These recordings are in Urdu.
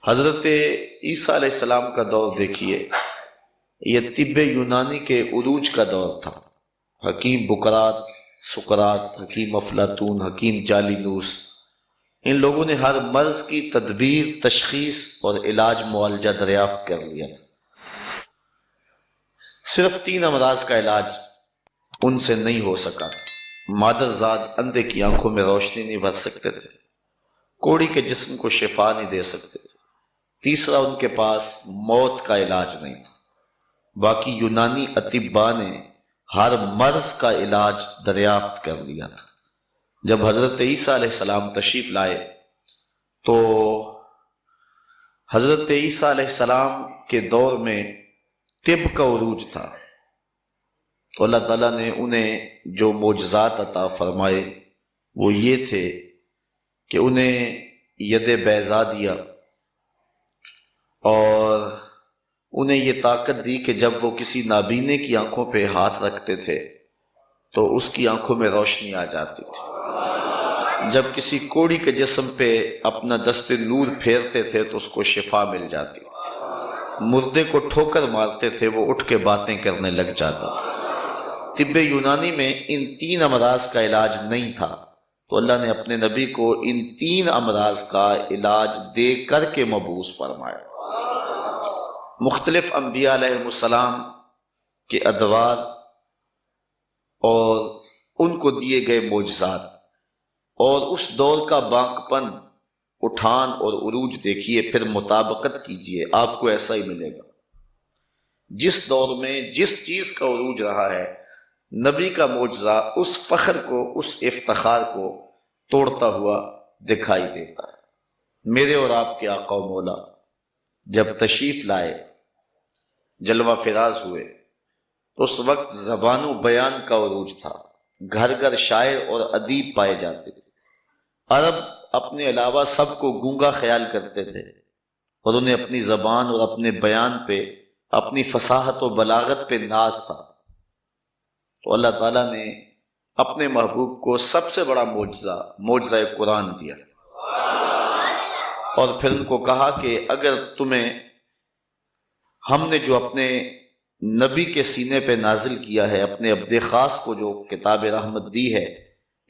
حضرت عیسیٰ علیہ السلام کا دور دیکھیے، یہ طب یونانی کے عروج کا دور تھا۔ حکیم بکرات، سقراط، حکیم افلاطون، حکیم جالینوس، ان لوگوں نے ہر مرض کی تدبیر، تشخیص اور علاج معالجہ دریافت کر لیا تھا۔ صرف 3 امراض کا علاج ان سے نہیں ہو سکا۔ مادر زاد اندھے کی آنکھوں میں روشنی نہیں بھر سکتے تھے، کوڑی کے جسم کو شفا نہیں دے سکتے تھے، تیسرا ان کے پاس موت کا علاج نہیں تھا۔ باقی یونانی اطباء نے ہر مرض کا علاج دریافت کر لیا تھا۔ جب حضرت عیسیٰ علیہ السلام تشریف لائے تو حضرت عیسیٰ علیہ السلام کے دور میں طب کا عروج تھا، تو اللہ تعالیٰ نے انہیں جو معجزات عطا فرمائے وہ یہ تھے کہ انہیں ید بیضا دیا اور انہیں یہ طاقت دی کہ جب وہ کسی نابینے کی آنکھوں پہ ہاتھ رکھتے تھے تو اس کی آنکھوں میں روشنی آ جاتی تھی، جب کسی کوڑی کے جسم پہ اپنا دست نور پھیرتے تھے تو اس کو شفا مل جاتی تھی، مردے کو ٹھوکر مارتے تھے وہ اٹھ کے باتیں کرنے لگ جاتا تھا۔ طب یونانی میں ان 3 امراض کا علاج نہیں تھا، تو اللہ نے اپنے نبی کو ان 3 امراض کا علاج دے کر کے مبعوث فرمایا۔ مختلف انبیاء علیہ السلام کے ادوار اور ان کو دیے گئے معجزات اور اس دور کا بانکپن، اٹھان اور عروج دیکھیے، پھر مطابقت کیجیے، آپ کو ایسا ہی ملے گا۔ جس دور میں جس چیز کا عروج رہا ہے، نبی کا معجزہ اس فخر کو، اس افتخار کو توڑتا ہوا دکھائی دیتا ہے۔ میرے اور آپ کے آقا و مولا جب تشریف لائے، جلوہ فراز ہوئے، تو اس وقت زبان و بیان کا عروج تھا، گھر گھر شاعر اور ادیب پائے جاتے تھے۔ عرب اپنے علاوہ سب کو گونگا خیال کرتے تھے اور انہیں اپنی زبان اور اپنے بیان پہ، اپنی فصاحت و بلاغت پہ ناز تھا۔ تو اللہ تعالیٰ نے اپنے محبوب کو سب سے بڑا معجزہ قرآن دیا اور پھر ان کو کہا کہ اگر تمہیں ہم نے جو اپنے نبی کے سینے پہ نازل کیا ہے، اپنے عبد خاص کو جو کتاب رحمت دی ہے،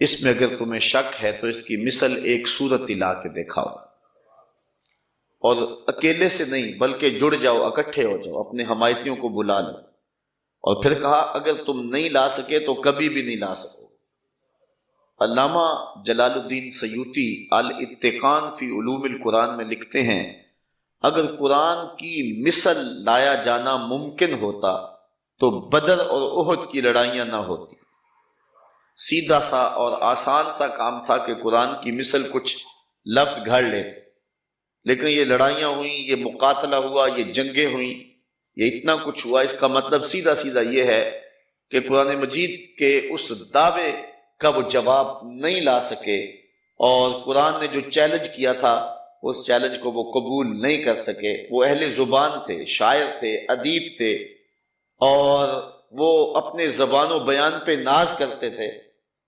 اس میں اگر تمہیں شک ہے تو اس کی مثل ایک سورت لا کے دکھاؤ، اور اکیلے سے نہیں بلکہ جڑ جاؤ، اکٹھے ہو جاؤ، اپنے حمایتیوں کو بلا لو۔ اور پھر کہا اگر تم نہیں لا سکے تو کبھی بھی نہیں لا سکو۔ علامہ جلال الدین سیوطی الاتقان فی علوم القرآن میں لکھتے ہیں، اگر قرآن کی مثل لایا جانا ممکن ہوتا تو بدر اور احد کی لڑائیاں نہ ہوتی۔ سیدھا سا اور آسان سا کام تھا کہ قرآن کی مثل کچھ لفظ گھڑ لیتے، لیکن یہ لڑائیاں ہوئیں، یہ مقاتلہ ہوا، یہ جنگیں ہوئیں، یہ اتنا کچھ ہوا۔ اس کا مطلب سیدھا سیدھا یہ ہے کہ قرآن مجید کے اس دعوے کا وہ جواب نہیں لا سکے، اور قرآن نے جو چیلنج کیا تھا اس چیلنج کو وہ قبول نہیں کر سکے۔ وہ اہل زبان تھے، شاعر تھے، ادیب تھے، اور وہ اپنے زبان و بیان پہ ناز کرتے تھے،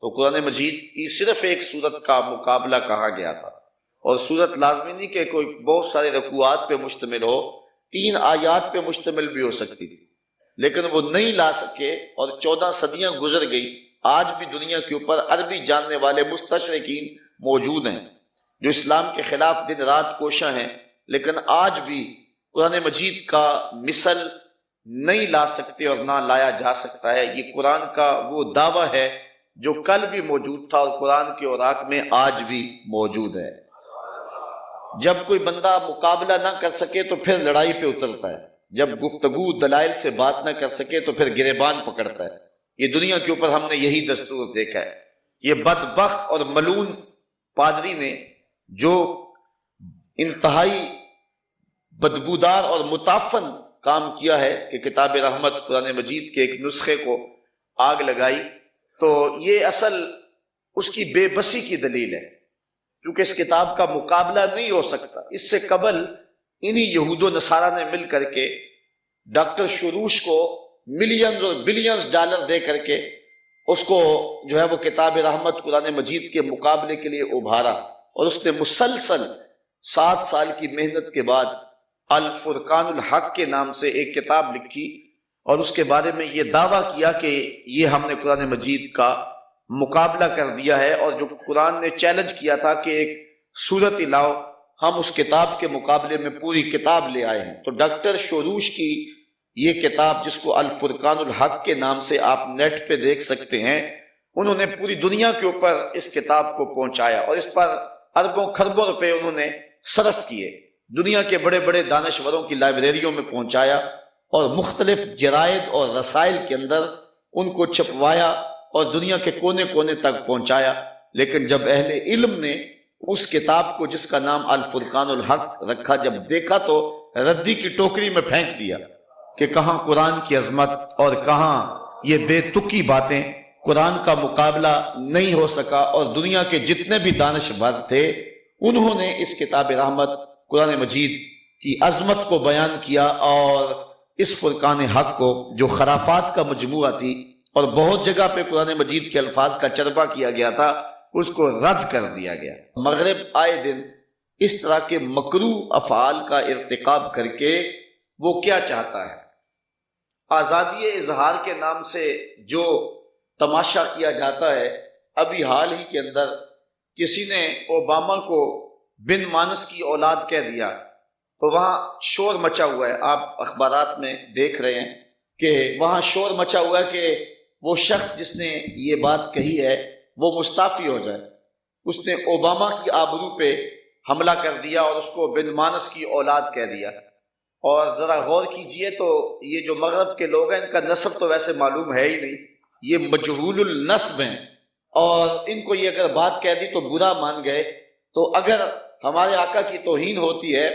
تو قرآن مجید کی صرف ایک سورت کا مقابلہ کہا گیا تھا، اور سورت لازمی نہیں کہ کوئی بہت سارے رکوعات پہ مشتمل ہو، 3 آیات پہ مشتمل بھی ہو سکتی تھی، لیکن وہ نہیں لا سکے، اور 14 صدیاں گزر گئی۔ آج بھی دنیا کے اوپر عربی جاننے والے مستشرقین موجود ہیں جو اسلام کے خلاف دن رات کوشاں ہیں، لیکن آج بھی قرآن مجید کا مثل نہیں لا سکتے اور نہ لایا جا سکتا ہے۔ یہ قرآن کا وہ دعویٰ ہے جو کل بھی موجود تھا اور قرآن کے اوراق میں آج بھی موجود ہے۔ جب کوئی بندہ مقابلہ نہ کر سکے تو پھر لڑائی پہ اترتا ہے، جب گفتگو دلائل سے بات نہ کر سکے تو پھر گریبان پکڑتا ہے۔ یہ دنیا کے اوپر ہم نے یہی دستور دیکھا ہے۔ یہ بدبخت اور ملعون پادری نے جو انتہائی بدبودار اور متعفن کام کیا ہے کہ کتاب رحمت قرآن مجید کے ایک نسخے کو آگ لگائی، تو یہ اصل اس کی بے بسی کی دلیل ہے، کیونکہ اس کتاب کا مقابلہ نہیں ہو سکتا۔ اس سے قبل انہی یہود و نصارہ نے مل کر کے ڈاکٹر شروش کو ملینز اور بلینز ڈالر دے کر کے اس کو جو ہے وہ کتاب رحمت قرآن مجید کے مقابلے کے لیے ابھارا، اور اس نے مسلسل 7 سال کی محنت کے بعد الفرقان الحق کے نام سے ایک کتاب لکھی اور اس کے بارے میں یہ دعویٰ کیا کہ یہ ہم نے قرآن مجید کا مقابلہ کر دیا ہے، اور جو قرآن نے چیلنج کیا تھا کہ ایک سورت لاؤ، ہم اس کتاب کے مقابلے میں پوری کتاب لے آئے ہیں۔ تو ڈاکٹر شوروش کی یہ کتاب، جس کو الفرقان الحق کے نام سے آپ نیٹ پہ دیکھ سکتے ہیں، انہوں نے پوری دنیا کے اوپر اس کتاب کو پہنچایا اور اس پر اربوں خربوں روپے انہوں نے صرف کیے، دنیا کے بڑے بڑے دانشوروں کی لائبریریوں میں پہنچایا اور مختلف جرائد اور رسائل کے اندر ان کو چھپوایا اور دنیا کے کونے کونے تک پہنچایا۔ لیکن جب اہل علم نے اس کتاب کو، جس کا نام الفرقان الحق رکھا، جب دیکھا تو ردی کی ٹوکری میں پھینک دیا کہ کہاں قرآن کی عظمت اور کہاں یہ بے تکی باتیں، قرآن کا مقابلہ نہیں ہو سکا۔ اور دنیا کے جتنے بھی دانشور تھے انہوں نے اس کتاب رحمت قرآن مجید کی عظمت کو بیان کیا اور اس فرقان حق کو، جو خرافات کا مجموعہ تھی اور بہت جگہ پہ قرآن مجید کے الفاظ کا چربہ کیا گیا تھا، اس کو رد کر دیا گیا۔ مغرب آئے دن اس طرح کے مکروہ افعال کا ارتکاب کر کے وہ کیا چاہتا ہے؟ آزادی اظہار کے نام سے جو تماشا کیا جاتا ہے، ابھی حال ہی کے اندر کسی نے اوباما کو بن مانس کی اولاد کہہ دیا تو وہاں شور مچا ہوا ہے۔ آپ اخبارات میں دیکھ رہے ہیں کہ وہاں شور مچا ہوا ہے کہ وہ شخص جس نے یہ بات کہی ہے وہ مستعفی ہو جائے۔ اس نے اوباما کی آبرو پہ حملہ کر دیا اور اس کو بن مانس کی اولاد کہہ دیا۔ اور ذرا غور کیجئے تو یہ جو مغرب کے لوگ ہیں، ان کا نسب تو ویسے معلوم ہے ہی نہیں، یہ مجہول النسب ہیں، اور ان کو یہ اگر بات کہہ دی تو برا مان گئے۔ تو اگر ہمارے آقا کی توہین ہوتی ہے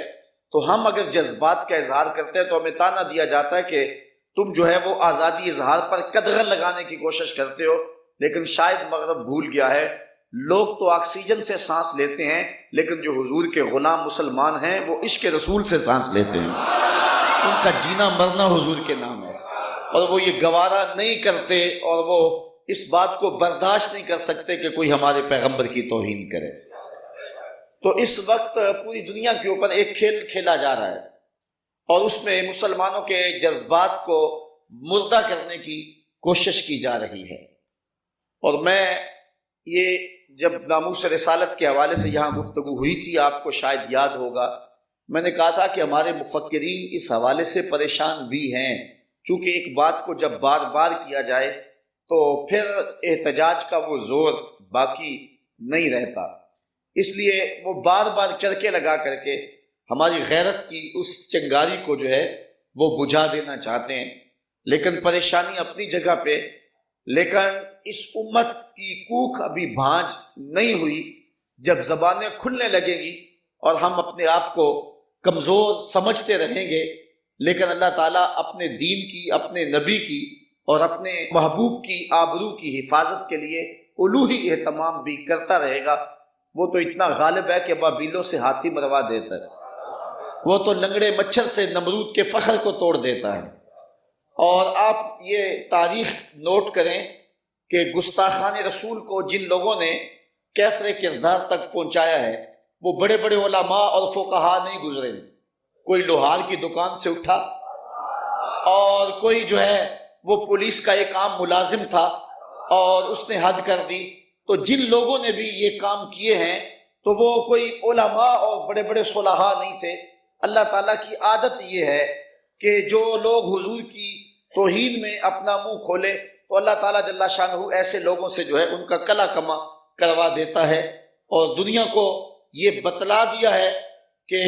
تو ہم اگر جذبات کا اظہار کرتے ہیں تو ہمیں تانا دیا جاتا ہے کہ تم جو ہے وہ آزادی اظہار پر قدغن لگانے کی کوشش کرتے ہو۔ لیکن شاید مغرب بھول گیا ہے، لوگ تو آکسیجن سے سانس لیتے ہیں، لیکن جو حضور کے غلام مسلمان ہیں وہ عشق رسول سے سانس لیتے ہیں، ان کا جینا مرنا حضور کے نام ہے، اور وہ یہ گوارا نہیں کرتے اور وہ اس بات کو برداشت نہیں کر سکتے کہ کوئی ہمارے پیغمبر کی توہین کرے۔ تو اس وقت پوری دنیا کے اوپر ایک کھیل کھیلا جا رہا ہے اور اس میں مسلمانوں کے جذبات کو مردہ کرنے کی کوشش کی جا رہی ہے۔ اور میں یہ جب ناموس رسالت کے حوالے سے یہاں گفتگو ہوئی تھی، آپ کو شاید یاد ہوگا، میں نے کہا تھا کہ ہمارے مفکرین اس حوالے سے پریشان بھی ہیں، چونکہ ایک بات کو جب بار بار کیا جائے تو پھر احتجاج کا وہ زور باقی نہیں رہتا، اس لیے وہ بار بار چرکے لگا کر کے ہماری غیرت کی اس چنگاری کو جو ہے وہ بجھا دینا چاہتے ہیں۔ لیکن پریشانی اپنی جگہ پہ، لیکن اس امت کی کوکھ ابھی بھانج نہیں ہوئی۔ جب زبانیں کھلنے لگیں گی اور ہم اپنے آپ کو کمزور سمجھتے رہیں گے، لیکن اللہ تعالیٰ اپنے دین کی، اپنے نبی کی اور اپنے محبوب کی آبرو کی حفاظت کے لیے الوہی اہتمام بھی کرتا رہے گا۔ وہ تو اتنا غالب ہے کہ بابیلوں سے ہاتھی مروا دیتا ہے، وہ تو لنگڑے مچھر سے نمرود کے فخر کو توڑ دیتا ہے۔ اور آپ یہ تاریخ نوٹ کریں کہ گستاخان رسول کو جن لوگوں نے کیفر کردار تک پہنچایا ہے وہ بڑے بڑے علماء اور فقہا نہیں گزرے۔ کوئی لوہار کی دکان سے اٹھا اور کوئی جو ہے وہ پولیس کا ایک عام ملازم تھا اور اس نے حد کر دی۔ تو جن لوگوں نے بھی یہ کام کیے ہیں تو وہ کوئی علماء اور بڑے بڑے صلحاء نہیں تھے۔ اللہ تعالیٰ کی عادت یہ ہے کہ جو لوگ حضور کی توہین میں اپنا منہ کھولے تو اللہ تعالیٰ جل شانہ ایسے لوگوں سے جو ہے ان کا کلا کما کروا دیتا ہے، اور دنیا کو یہ بتلا دیا ہے کہ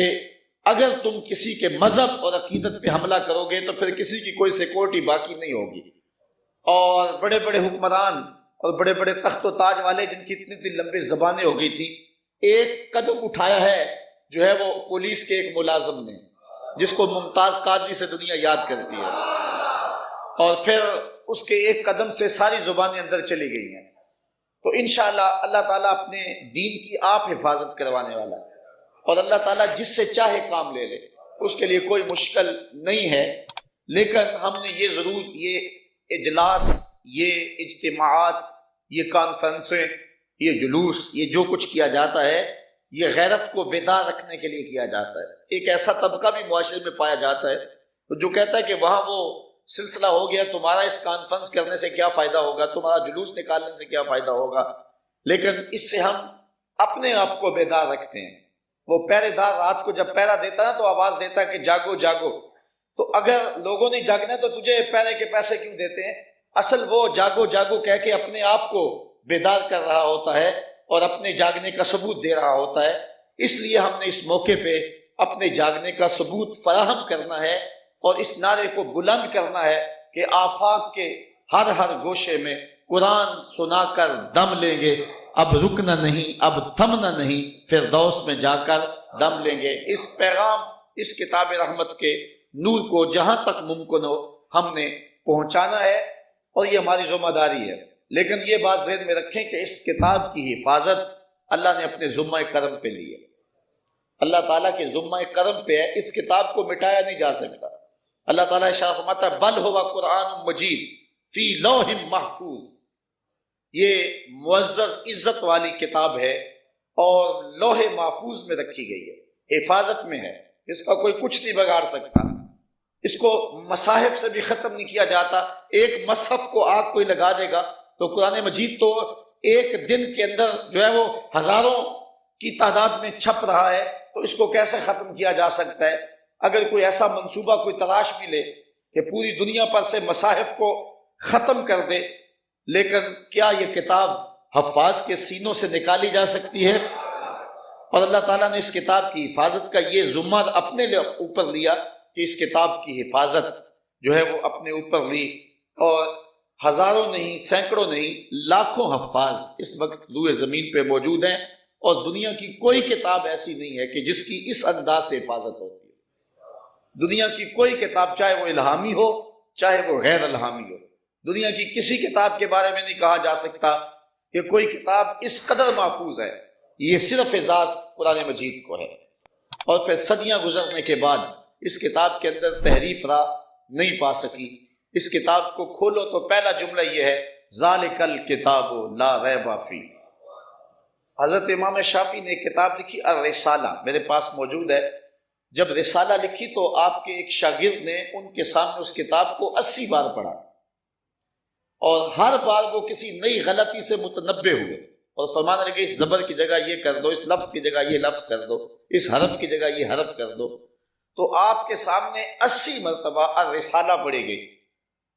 اگر تم کسی کے مذہب اور عقیدت پہ حملہ کرو گے تو پھر کسی کی کوئی سیکورٹی باقی نہیں ہوگی۔ اور بڑے بڑے حکمران اور بڑے بڑے تخت و تاج والے جن کی اتنی لمبی زبانیں ہو گئی تھی، ایک قدم اٹھایا ہے جو ہے وہ پولیس کے ایک ملازم نے، جس کو ممتاز قادری سے دنیا یاد کرتی ہے، اور پھر اس کے ایک قدم سے ساری زبانیں اندر چلی گئی ہیں۔ تو انشاءاللہ اللہ تعالیٰ اپنے دین کی آپ حفاظت کروانے والا ہے، اور اللہ تعالیٰ جس سے چاہے کام لے لے، اس کے لیے کوئی مشکل نہیں ہے۔ لیکن ہم نے یہ ضرور، یہ اجلاس، یہ اجتماعات، یہ کانفرنسیں، یہ جلوس، یہ جو کچھ کیا جاتا ہے، یہ غیرت کو بیدار رکھنے کے لیے کیا جاتا ہے۔ ایک ایسا طبقہ بھی معاشرے میں پایا جاتا ہے جو کہتا ہے کہ وہاں وہ سلسلہ ہو گیا، تمہارا اس کانفرنس کرنے سے کیا فائدہ ہوگا، تمہارا جلوس نکالنے سے کیا فائدہ ہوگا، لیکن اس سے ہم اپنے آپ کو بیدار رکھتے ہیں۔ وہ پہرے دار رات کو جب پہرا دیتا ہے تو آواز دیتا ہے کہ جاگو جاگو، تو اگر لوگوں نے جاگنا ہے تو تجھے پہرے کے پیسے کیوں دیتے ہیں؟ اصل وہ جاگو جاگو کہہ کے اپنے آپ کو بیدار کر رہا ہوتا ہے اور اپنے جاگنے کا ثبوت دے رہا ہوتا ہے۔ اس لیے ہم نے اس موقع پہ اپنے جاگنے کا ثبوت فراہم کرنا ہے اور اس نعرے کو بلند کرنا ہے کہ آفاق کے ہر گوشے میں قرآن سنا کر دم لیں گے، اب رکنا نہیں، اب تھمنا نہیں، فردوس میں جا کر دم لیں گے۔ اس پیغام، اس کتاب رحمت کے نور کو جہاں تک ممکن ہو ہم نے پہنچانا ہے اور یہ ہماری ذمہ داری ہے۔ لیکن یہ بات ذہن میں رکھیں کہ اس کتاب کی حفاظت اللہ نے اپنے ذمہ کرم پہ لی ہے، اللہ تعالیٰ کے ذمہ کرم پہ ہے، اس کتاب کو مٹایا نہیں جا سکتا۔ اللہ تعالیٰ ارشاد فرماتا ہے بل ہوا قرآن مجید فی لوح محفوظ، یہ معزز عزت والی کتاب ہے اور لوح محفوظ میں رکھی گئی ہے، حفاظت میں ہے، اس کا کوئی کچھ نہیں بگاڑ سکتا، اس کو مصاحف سے بھی ختم نہیں کیا جاتا۔ ایک مصحف کو آگ کوئی لگا دے گا تو قرآن مجید تو ایک دن کے اندر جو ہے وہ ہزاروں کی تعداد میں چھپ رہا ہے، تو اس کو کیسے ختم کیا جا سکتا ہے؟ اگر کوئی ایسا منصوبہ کوئی تلاش بھی لے کہ پوری دنیا پر سے مصاحف کو ختم کر دے، لیکن کیا یہ کتاب حفاظ کے سینوں سے نکالی جا سکتی ہے؟ اور اللہ تعالیٰ نے اس کتاب کی حفاظت کا یہ ذمہ اپنے اوپر لیا کہ اس کتاب کی حفاظت جو ہے وہ اپنے اوپر لی، اور ہزاروں نہیں، سینکڑوں نہیں، لاکھوں حفاظ اس وقت روئے زمین پہ موجود ہیں، اور دنیا کی کوئی کتاب ایسی نہیں ہے کہ جس کی اس انداز سے حفاظت ہوتی ہے۔ دنیا کی کوئی کتاب، چاہے وہ الہامی ہو چاہے وہ غیر الہامی ہو، دنیا کی کسی کتاب کے بارے میں نہیں کہا جا سکتا کہ کوئی کتاب اس قدر محفوظ ہے۔ یہ صرف اعزاز قرآن مجید کو ہے، اور پھر صدیاں گزرنے کے بعد اس کتاب کے اندر تحریف راہ نہیں پا سکی۔ اس کتاب کو کھولو تو پہلا جملہ یہ ہے ذالک الکتاب لا ریب فیہ۔ حضرت امام شافعی نے ایک کتاب لکھی الرسالہ، میرے پاس موجود ہے۔ جب رسالہ لکھی تو آپ کے ایک شاگرد نے ان کے سامنے اس کتاب کو 80 بار پڑھا، اور ہر بار وہ کسی نئی غلطی سے متنبہ ہوئے اور فرمانے لگے اس زبر کی جگہ یہ کر دو، اس لفظ کی جگہ یہ لفظ کر دو، اس حرف کی جگہ یہ حرف کر دو۔ تو آپ کے سامنے 80 مرتبہ الرسالہ پڑھی گئی،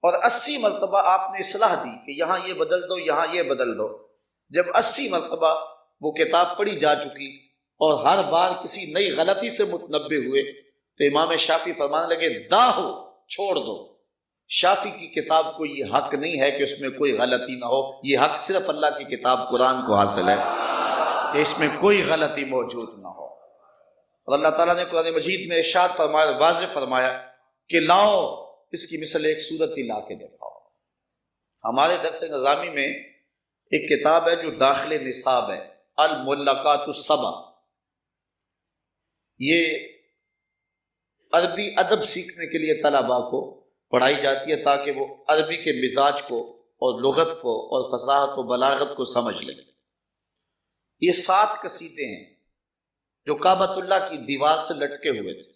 اور 80 مرتبہ آپ نے اصلاح دی کہ یہاں یہ بدل دو، یہاں یہ بدل دو۔ جب 80 مرتبہ وہ کتاب پڑھی جا چکی اور ہر بار کسی نئی غلطی سے متنبہ ہوئے، تو امام شافعی فرمانے لگے داہو، چھوڑ دو، شافعی کی کتاب کو یہ حق نہیں ہے کہ اس میں کوئی غلطی نہ ہو، یہ حق صرف اللہ کی کتاب قرآن کو حاصل ہے کہ اس میں کوئی غلطی موجود نہ ہو۔ اور اللہ تعالیٰ نے قرآن مجید میں ارشاد فرمایا، واضح فرمایا کہ لاؤ اس کی مثل ایک صورت ہی لا کے دکھاؤ۔ ہمارے درس نظامی میں ایک کتاب ہے جو داخل نصاب ہے، الملقات السبع۔ یہ عربی ادب سیکھنے کے لیے طلباء کو پڑھائی جاتی ہے تاکہ وہ عربی کے مزاج کو اور لغت کو اور فصاحت و بلاغت کو سمجھ لیں۔ یہ 7 قصیدے ہیں جو کعبۃ اللہ کی دیوار سے لٹکے ہوئے تھے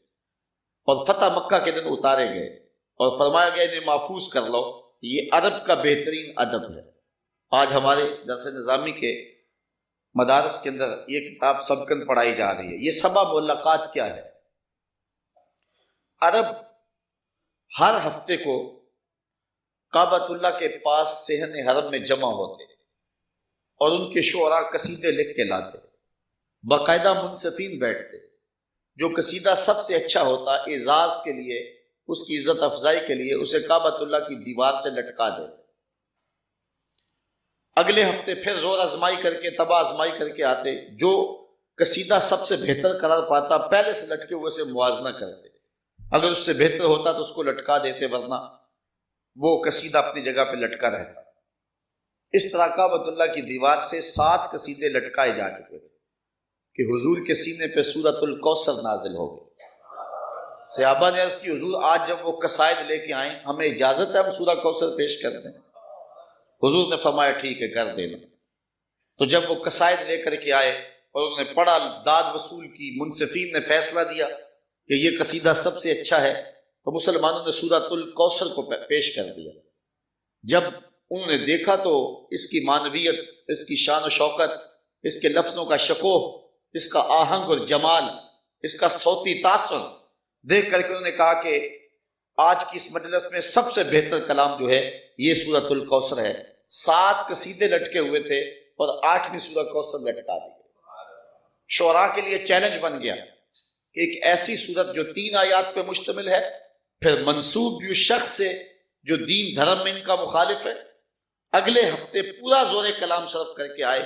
اور فتح مکہ کے دن اتارے گئے اور فرمایا گیا انہیں محفوظ کر لو، یہ عرب کا بہترین ادب ہے۔ آج ہمارے درس نظامی کے مدارس کے اندر یہ کتاب سبقاً پڑھائی جا رہی ہے۔ یہ 7 ملقات کیا ہے؟ عرب ہر ہفتے کو کعبۃ اللہ کے پاس صحن حرم میں جمع ہوتے اور ان کے شعراء قصیدے لکھ کے لاتے، باقاعدہ منصفین بیٹھتے، جو قصیدہ سب سے اچھا ہوتا اعزاز کے لیے، اس کی عزت افزائی کے لیے اسے کعبۃ اللہ کی دیوار سے لٹکا دیتے۔ اگلے ہفتے پھر زور آزمائی کر کے، تباہ آزمائی کر کے آتے، جو قصیدہ سب سے بہتر قرار پاتا پہلے سے لٹکے ہوئے سے موازنہ کرتے، اگر اس سے بہتر ہوتا تو اس کو لٹکا دیتے، ورنہ وہ قصیدہ اپنی جگہ پہ لٹکا رہتا۔ اس طرح کعبۃ اللہ کی دیوار سے 7 قصیدے لٹکائے جا چکے تھے کہ حضور کے سینے پہ سورۃ الکوثر نازل ہو گئی۔ صحابہ نے عرض کی حضور آج جب وہ قصائد لے کے آئیں ہمیں اجازت ہے ہم سورہ کوثر پیش کر دیں؟ حضور نے فرمایا ٹھیک ہے کر دینا۔ تو جب وہ قصائد لے کر کے آئے اور انہوں نے پڑھا، داد وصول کی، منصفین نے فیصلہ دیا کہ یہ قصیدہ سب سے اچھا ہے، تو مسلمانوں نے سورۃ الکوثر کو پیش کر دیا۔ جب انہوں نے دیکھا تو اس کی معنویت، اس کی شان و شوکت، اس کے لفظوں کا شکوہ، اس کا آہنگ اور جمال، اس کا صوتی تاثر دیکھ کر کے انہوں نے کہا کہ آج کی اس مجلس میں سب سے بہتر کلام جو ہے یہ سورۃ الکوثر ہے۔ 7 قصیدے لٹکے ہوئے تھے اور 8ویں سورۃ کوثر لٹکا دی۔ شعراء کے لیے چیلنج بن گیا کہ ایک ایسی سورت جو 3 آیات پہ مشتمل ہے، پھر منسوب بھی اس شخص سے جو دین دھرم میں ان کا مخالف ہے، اگلے ہفتے پورا زور کلام صرف کر کے آئے،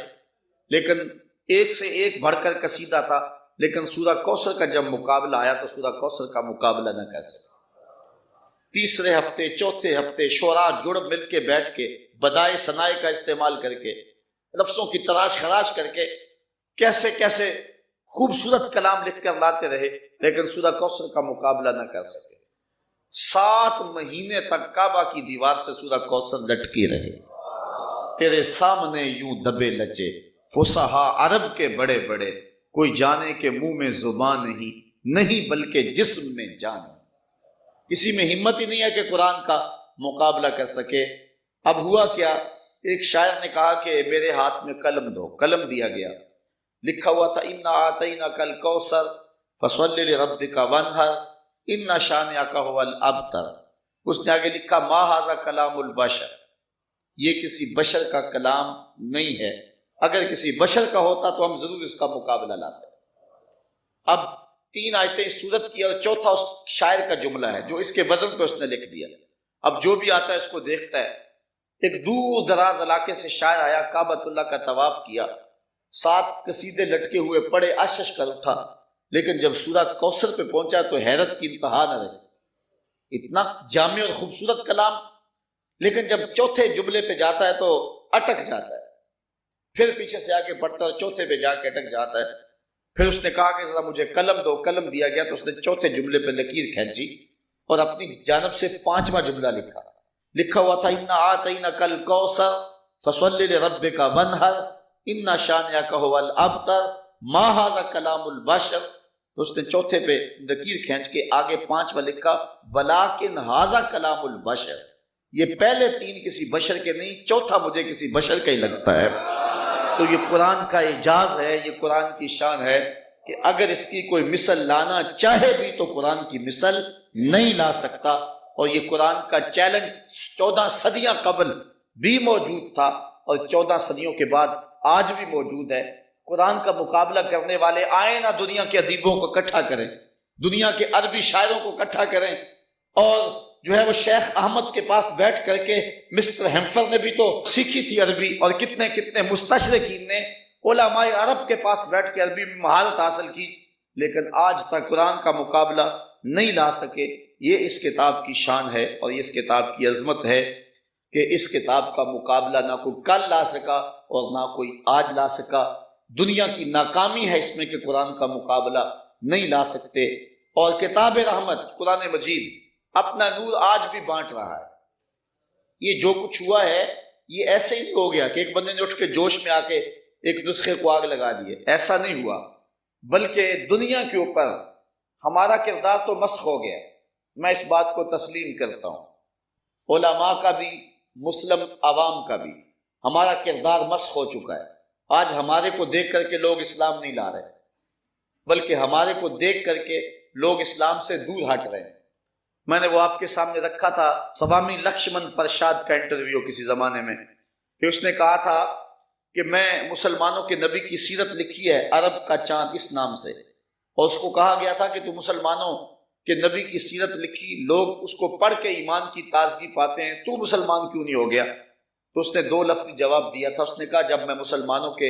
لیکن ایک سے ایک بڑھ کر قصیدہ تھا، لیکن سورہ کوثر کا جب مقابلہ آیا تو سورہ کوثر کا مقابلہ نہ کر سکے۔ تیسرے ہفتے، چوتھے ہفتے شعراء جڑ مل کے بیٹھ کے بدائے ثنائے کا استعمال کر کے، لفظوں کی تراش خراش کر کے کیسے کیسے خوبصورت کلام لکھ کر لاتے رہے، لیکن سورہ کوثر کا مقابلہ نہ کر سکے۔ 7 مہینے تک کعبہ کی دیوار سے سورہ کوثر لٹکی رہے۔ تیرے سامنے یوں دبے لچے فصحا عرب کے بڑے بڑے، کوئی جانے کہ منہ میں زبان نہیں بلکہ جسم میں جان۔ کسی میں ہمت ہی نہیں ہے کہ قرآن کا مقابلہ کر سکے۔ اب ہوا کیا، ایک شاعر نے کہا کہ میرے ہاتھ میں قلم دو، قلم دیا گیا، لکھا ہوا تھا انا آتیناک الکوثر فصلی لربک وانحر ان شانئک ھو الابتر۔ اس نے آگے لکھا ما ھذا کلام البشر، یہ کسی بشر کا کلام نہیں ہے، اگر کسی بشر کا ہوتا تو ہم ضرور اس کا مقابلہ لاتے۔ اب 3 آیتیں اس سورت کی اور چوتھا اس شاعر کا جملہ ہے جو اس کے وزن پہ اس نے لکھ دیا۔ اب جو بھی آتا ہے اس کو دیکھتا ہے۔ ایک دور دراز علاقے سے شاعر آیا، کعبۃ اللہ کا طواف کیا، 7 قصیدے لٹکے ہوئے پڑے، اشش کر اٹھا، لیکن جب سورہ کوثر پہ پہنچا تو حیرت کی انتہا نہ رہی، اتنا جامع اور خوبصورت کلام، لیکن جب چوتھے جملے پہ جاتا ہے تو اٹک جاتا ہے، پھر پیچھے سے آگے بڑھتا ہے، چوتھے پہ جا کے اٹک جاتا ہے۔ پھر اس نے کہا کہ ذرا مجھے قلم دو، قلم دیا گیا تو اس نے چوتھے جملے پہ لکیر کھینچی اور اپنی جانب سے 5واں جملہ لکھا ہوا تھا انا آتیناک الکوثر فصلی لربک وانحر ان شانئک ھو الابتر ما ھذا کلام البشر۔ تو اس نے چوتھے پہ لکیر کھینچ کے آگے 5واں لکھا ولکن ھذا کلام البشر، یہ پہلے 3 کسی بشر کے نہیں، چوتھا مجھے کسی بشر کا ہی لگتا ہے۔ تو یہ قرآن کا اعجاز ہے، یہ قرآن کی شان ہے کہ اگر اس کی کوئی مثل لانا چاہے بھی تو قرآن کی مثل نہیں لا سکتا، اور یہ قرآن کا چیلنج 14 صدیاں قبل بھی موجود تھا اور 14 صدیوں کے بعد آج بھی موجود ہے۔ قرآن کا مقابلہ کرنے والے آئیں نہ دنیا کے ادیبوں کو اکٹھا کریں، دنیا کے عربی شاعروں کو اکٹھا کریں، اور جو ہے وہ شیخ احمد کے پاس بیٹھ کر کے مسٹر ہیمفر نے بھی تو سیکھی تھی عربی، اور کتنے کتنے مستشرقین نے علماء عرب کے پاس بیٹھ کے عربی میں مہارت حاصل کی، لیکن آج تک قرآن کا مقابلہ نہیں لا سکے۔ یہ اس کتاب کی شان ہے اور یہ اس کتاب کی عظمت ہے کہ اس کتاب کا مقابلہ نہ کوئی کل لا سکا اور نہ کوئی آج لا سکا۔ دنیا کی ناکامی ہے اس میں کہ قرآن کا مقابلہ نہیں لا سکتے، اور کتاب رحمت قرآن مجید اپنا نور آج بھی بانٹ رہا ہے۔ یہ جو کچھ ہوا ہے یہ ایسے ہی نہیں ہو گیا کہ ایک بندے نے اٹھ کے جوش میں آ کے ایک نسخے کو آگ لگا دیے، ایسا نہیں ہوا، بلکہ دنیا کے اوپر ہمارا کردار تو مسخ ہو گیا۔ میں اس بات کو تسلیم کرتا ہوں، علماء کا بھی، مسلم عوام کا بھی، ہمارا کردار مسخ ہو چکا ہے۔ آج ہمارے کو دیکھ کر کے لوگ اسلام نہیں لا رہے، بلکہ ہمارے کو دیکھ کر کے لوگ اسلام سے دور ہٹ رہے ہیں۔ میں نے وہ آپ کے سامنے رکھا تھا سوامی لکشمن پرشاد کا انٹرویو کسی زمانے میں، کہ اس نے کہا تھا کہ میں مسلمانوں کے نبی کی سیرت لکھی ہے عرب کا چاند اس نام سے، اور اس کو کہا گیا تھا کہ تو مسلمانوں کہ نبی کی سیرت لکھی، لوگ اس کو پڑھ کے ایمان کی تازگی پاتے ہیں، تو مسلمان کیوں نہیں ہو گیا؟ تو اس نے 2 لفظی جواب دیا تھا۔ اس نے کہا جب میں مسلمانوں کے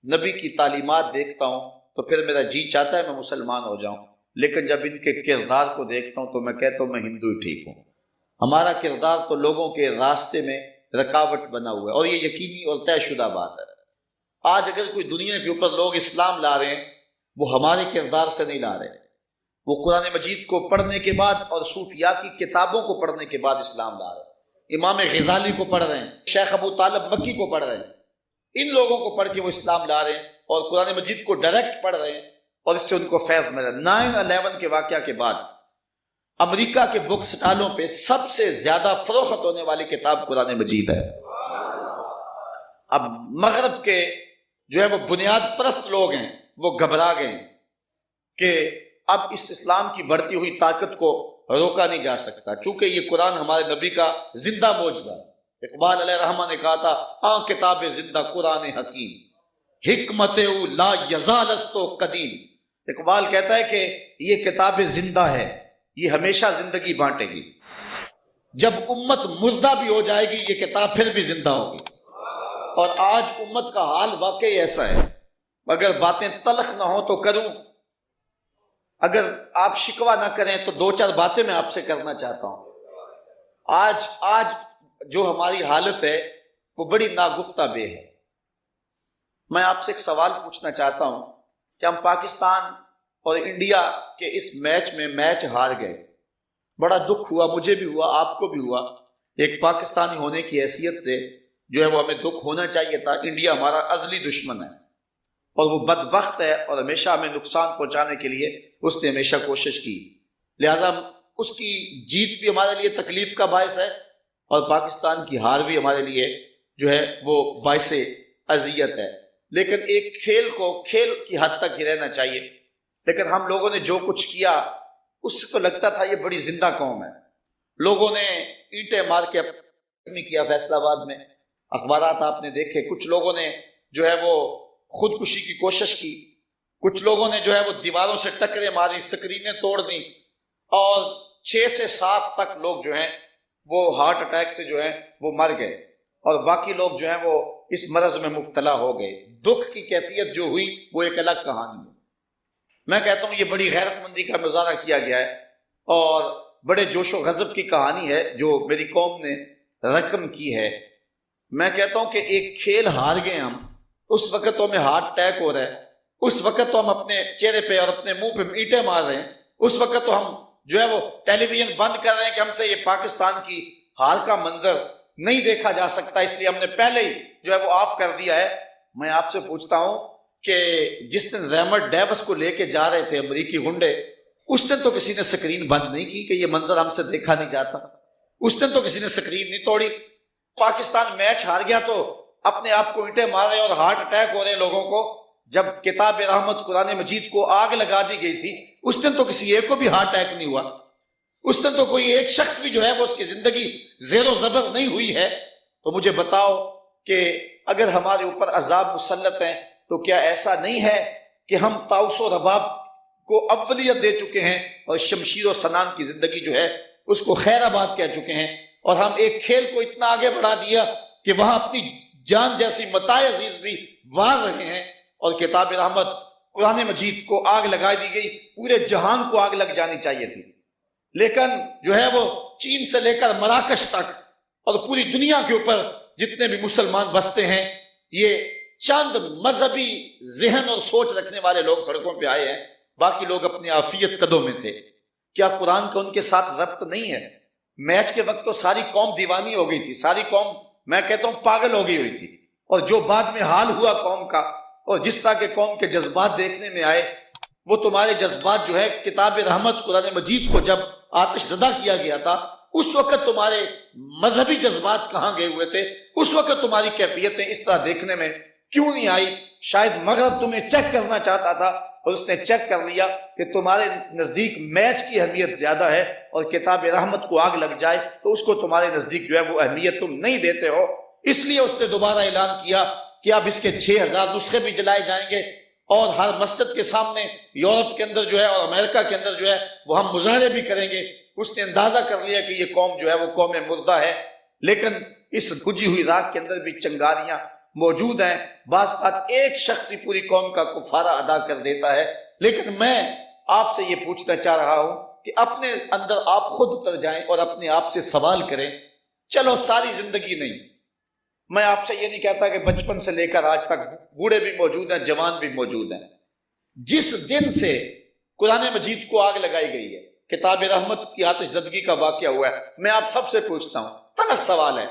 نبی کی تعلیمات دیکھتا ہوں تو پھر میرا جی چاہتا ہے میں مسلمان ہو جاؤں، لیکن جب ان کے کردار کو دیکھتا ہوں تو میں کہتا ہوں میں ہندو ہی ٹھیک ہوں۔ ہمارا کردار تو لوگوں کے راستے میں رکاوٹ بنا ہوا ہے، اور یہ یقینی اور طے شدہ بات ہے۔ آج اگر کوئی دنیا کے اوپر لوگ اسلام لا رہے ہیں وہ ہمارے کردار سے نہیں لا رہے، وہ قرآن مجید کو پڑھنے کے بعد اور صوفیاء کی کتابوں کو پڑھنے کے بعد اسلام لا رہے ہیں۔ امام غزالی کو پڑھ رہے ہیں، شیخ ابو طالب مکی کو پڑھ رہے ہیں، ان لوگوں کو پڑھ کے وہ اسلام لا رہے ہیں اور قرآن مجید کو ڈائریکٹ پڑھ رہے ہیں اور اس سے ان کو فیض مل رہا ہے۔ 9/11 کے واقعہ کے بعد امریکہ کے بک سٹالوں پہ سب سے زیادہ فروخت ہونے والی کتاب قرآن مجید ہے۔ اب مغرب کے جو ہے وہ بنیاد پرست لوگ ہیں، وہ گھبرا گئے کہ اب اس اسلام کی بڑھتی ہوئی طاقت کو روکا نہیں جا سکتا، چونکہ یہ قرآن ہمارے نبی کا زندہ معجزہ ہے۔ اقبال علیہ رحمہ نے کہا تھا آن کتاب زندہ قرآن حکیم، حکمت او لا یزال استو قدیم۔ اقبال کہتا ہے کہ یہ کتاب زندہ ہے، یہ ہمیشہ زندگی بانٹے گی، جب امت مردہ بھی ہو جائے گی یہ کتاب پھر بھی زندہ ہوگی۔ اور آج امت کا حال واقعی ایسا ہے، اگر باتیں تلخ نہ ہوں تو کروں، اگر آپ شکوہ نہ کریں تو 2-4 باتیں میں آپ سے کرنا چاہتا ہوں۔ آج جو ہماری حالت ہے وہ بڑی ناگفتہ بے ہے۔ میں آپ سے ایک سوال پوچھنا چاہتا ہوں کہ ہم پاکستان اور انڈیا کے اس میچ ہار گئے، بڑا دکھ ہوا، مجھے بھی ہوا، آپ کو بھی ہوا۔ ایک پاکستانی ہونے کی حیثیت سے جو ہے وہ ہمیں دکھ ہونا چاہیے تھا۔ انڈیا ہمارا ازلی دشمن ہے اور وہ بدبخت ہے اور ہمیشہ ہمیں نقصان پہنچانے کے لیے اس نے ہمیشہ کوشش کی، لہٰذا اس کی جیت بھی ہمارے لیے تکلیف کا باعث ہے اور پاکستان کی ہار بھی ہمارے لیے جو ہے وہ باعث اذیت ہے۔ لیکن ایک کھیل کو کھیل کی حد تک ہی رہنا چاہیے، لیکن ہم لوگوں نے جو کچھ کیا اس سے تو لگتا تھا یہ بڑی زندہ قوم ہے۔ لوگوں نے اینٹیں مار کے کیا فیصل آباد میں، اخبارات آپ نے دیکھے، کچھ لوگوں نے جو ہے وہ خودکشی کی کوشش کی، کچھ لوگوں نے جو ہے وہ دیواروں سے ٹکریں ماری، سکرینیں توڑ دیں، اور 6 سے 7 تک لوگ جو ہیں وہ ہارٹ اٹیک سے جو ہیں وہ مر گئے، اور باقی لوگ جو ہیں وہ اس مرض میں مبتلا ہو گئے۔ دکھ کی کیفیت جو ہوئی وہ ایک الگ کہانی ہے۔ میں کہتا ہوں یہ بڑی غیرت مندی کا مظاہرہ کیا گیا ہے اور بڑے جوش و غضب کی کہانی ہے جو میری قوم نے رقم کی ہے۔ میں کہتا ہوں کہ ایک کھیل ہار گئے ہم، اس وقت تو ہمیں ہارٹ اٹیک ہو رہا ہے، اس وقت تو ہم اپنے چہرے پہ اور اپنے منہ پہ اینٹیں مار رہے ہیں، اس وقت تو ہم جو ہے وہ ٹیلی ویژن بند کر رہے ہیں کہ ہم سے یہ پاکستان کی حال کا منظر نہیں دیکھا جا سکتا، اس لیے ہم نے پہلے ہی جو ہے وہ آف کر دیا ہے۔ میں آپ سے پوچھتا ہوں کہ جس دن ریمنڈ ڈیوس کو لے کے جا رہے تھے امریکی گنڈے، اس دن تو کسی نے سکرین بند نہیں کی کہ یہ منظر ہم سے دیکھا نہیں جاتا، اس دن تو کسی نے سکرین نہیں توڑی۔ پاکستان میچ ہار گیا تو اپنے آپ کو اینٹیں مار رہے اور ہارٹ اٹیک ہو رہے لوگوں کو۔ جب کتاب رحمت قرآن مجید کو آگ لگا دی گئی تھی اس دن تو کسی ایک کو بھی ہارٹ اٹیک نہیں ہوا، اس دن تو کوئی ایک شخص بھی جو ہے وہ اس کی زندگی زیر و زبر نہیں ہوئی ہے۔ تو مجھے بتاؤ کہ اگر ہمارے اوپر عذاب مسلط ہیں تو کیا ایسا نہیں ہے کہ ہم طاؤس و رباب کو اولیت دے چکے ہیں اور شمشیر و سنان کی زندگی جو ہے اس کو خیر آباد کہہ چکے ہیں، اور ہم ایک کھیل کو اتنا آگے بڑھا دیا کہ وہاں اپنی جان جیسی متاع عزیز بھی وار رہے ہیں، اور کتاب رحمت قرآن مجید کو آگ لگا دی گئی۔ پورے جہان کو آگ لگ جانی چاہیے تھی، لیکن جو ہے وہ چین سے لے کر مراکش تک اور پوری دنیا کے اوپر جتنے بھی مسلمان بستے ہیں، یہ چند مذہبی ذہن اور سوچ رکھنے والے لوگ سڑکوں پہ آئے ہیں، باقی لوگ اپنی عافیت قدوں میں تھے۔ کیا قرآن کا ان کے ساتھ ربط نہیں ہے؟ میچ کے وقت تو ساری قوم دیوانی ہو گئی تھی، ساری قوم میں کہتا ہوں پاگل ہو گئی ہوئی تھی، اور جو بعد میں حال ہوا قوم کا اور جس طرح کے قوم کے جذبات دیکھنے میں آئے، وہ تمہارے جذبات جو ہے کتاب رحمت قرآن مجید کو جب آتش زدہ کیا گیا تھا اس وقت تمہارے مذہبی جذبات کہاں گئے ہوئے تھے؟ اس وقت تمہاری کیفیتیں اس طرح دیکھنے میں کیوں نہیں آئی؟ شاید مغرب تمہیں چیک کرنا چاہتا تھا اور اس نے چیک کر لیا کہ تمہارے نزدیک میچ کی اہمیت زیادہ ہے، اور کتاب رحمت کو آگ لگ جائے تو اس کو تمہارے نزدیک جو ہے وہ اہمیت تم نہیں دیتے ہو۔ اس لیے اس نے دوبارہ اعلان کیا کہ اب اس کے 6000 نسخے بھی جلائے جائیں گے، اور ہر مسجد کے سامنے یورپ کے اندر جو ہے اور امریکہ کے اندر جو ہے وہ ہم مظاہرے بھی کریں گے۔ اس نے اندازہ کر لیا کہ یہ قوم جو ہے وہ قوم مردہ ہے، لیکن اس بجھی ہوئی راگ کے اندر بھی چنگاریاں موجود ہیں۔ بعض بات ایک شخص ہی پوری قوم کا کفارہ ادا کر دیتا ہے، لیکن میں آپ سے یہ پوچھنا چاہ رہا ہوں کہ اپنے اندر آپ خود اتر جائیں اور اپنے آپ سے سوال کریں۔ چلو ساری زندگی نہیں، میں آپ سے یہ نہیں کہتا کہ بچپن سے لے کر آج تک بوڑھے بھی موجود ہیں، جوان بھی موجود ہیں، جس دن سے قرآن مجید کو آگ لگائی گئی ہے، کتاب رحمت کی آتش زدگی کا واقعہ ہوا ہے، میں آپ سب سے پوچھتا ہوں، تلخ سوال ہے،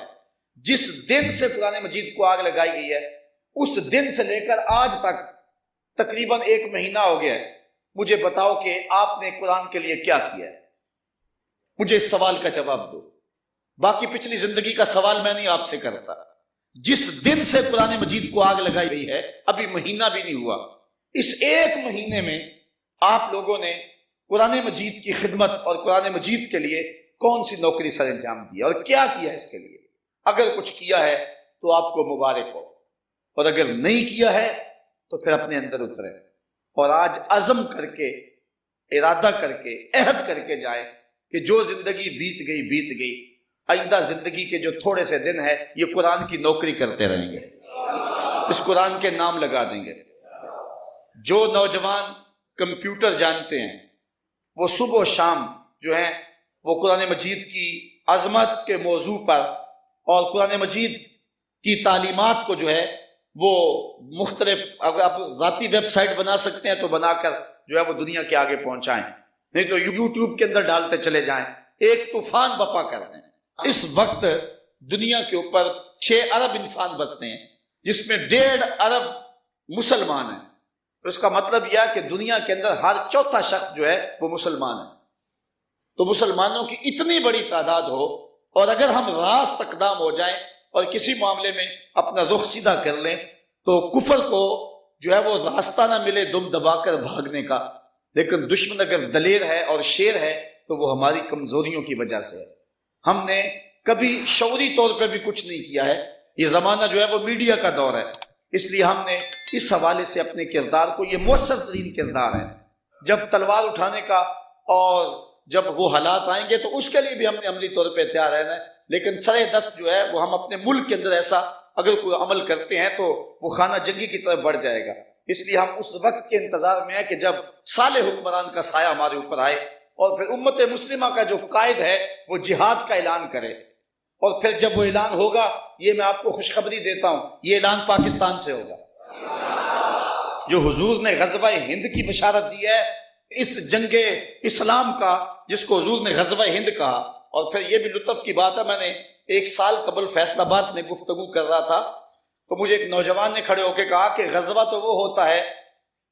جس دن سے قرآن مجید کو آگ لگائی گئی ہے اس دن سے لے کر آج تک تقریباً 1 مہینہ ہو گیا ہے، مجھے بتاؤ کہ آپ نے قرآن کے لیے کیا کیا ہے؟ مجھے اس سوال کا جواب دو۔ باقی پچھلی زندگی کا سوال میں نہیں آپ سے کرتا۔ جس دن سے قرآن مجید کو آگ لگائی گئی ہے ابھی مہینہ بھی نہیں ہوا، اس 1 مہینے میں آپ لوگوں نے قرآن مجید کی خدمت اور قرآن مجید کے لیے کون سی نوکری سر انجام دی اور کیا کیا اس کے لیے؟ اگر کچھ کیا ہے تو آپ کو مبارک ہو، اور اگر نہیں کیا ہے تو پھر اپنے اندر اترے اور آج عزم کر کے، ارادہ کر کے، عہد کر کے جائے کہ جو زندگی بیت گئی، آئندہ زندگی کے جو تھوڑے سے دن ہے یہ قرآن کی نوکری کرتے رہیں گے، اس قرآن کے نام لگا دیں گے۔ جو نوجوان کمپیوٹر جانتے ہیں وہ صبح و شام جو ہیں وہ قرآن مجید کی عظمت کے موضوع پر اور قرآن مجید کی تعلیمات کو جو ہے وہ مختلف، اگر آپ ذاتی ویب سائٹ بنا سکتے ہیں تو بنا کر جو ہے وہ دنیا کے آگے پہنچائیں، نہیں تو یوٹیوب کے اندر ڈالتے چلے جائیں، ایک طوفان بپا کر رہے ہیں۔ اس وقت دنیا کے اوپر 6 ارب انسان بستے ہیں جس میں 1.5 ارب مسلمان ہیں۔ اس کا مطلب یہ ہے کہ دنیا کے اندر ہر 4تھا شخص جو ہے وہ مسلمان ہے۔ تو مسلمانوں کی اتنی بڑی تعداد ہو اور اگر ہم راست اقدام ہو جائیں اور کسی معاملے میں اپنا رخ سیدھا کر لیں تو کفر کو جو ہے وہ راستہ نہ ملے دم دبا کر بھاگنے کا، لیکن دشمن اگر دلیر ہے اور شیر ہے تو وہ ہماری کمزوریوں کی وجہ سے ہے۔ ہم نے کبھی شعوری طور پہ بھی کچھ نہیں کیا ہے، یہ زمانہ جو ہے وہ میڈیا کا دور ہے، اس لیے ہم نے اس حوالے سے اپنے کردار کو، یہ مؤثر ترین کردار ہے، جب تلوار اٹھانے کا اور جب وہ حالات آئیں گے تو اس کے لیے بھی ہم نے عملی طور پہ تیار رہنا ہے، لیکن سر دست جو ہے وہ ہم اپنے ملک کے اندر ایسا اگر کوئی عمل کرتے ہیں تو وہ خانہ جنگی کی طرف بڑھ جائے گا۔ اس لیے ہم اس وقت کے انتظار میں ہیں کہ جب صالح حکمران کا سایہ ہمارے اوپر آئے اور پھر امت مسلمہ کا جو قائد ہے وہ جہاد کا اعلان کرے، اور پھر جب وہ اعلان ہوگا، یہ میں آپ کو خوشخبری دیتا ہوں، یہ اعلان پاکستان سے ہوگا۔ جو حضور نے غزوہ ہند کی بشارت دی ہے، اس جنگ اسلام کا جس کو حضور نے غزوہ ہند کہا، اور پھر یہ بھی لطف کی بات ہے، میں نے 1 سال قبل فیصل آباد میں گفتگو کر رہا تھا تو مجھے ایک نوجوان نے کھڑے ہو کے کہا کہ غزوہ تو وہ ہوتا ہے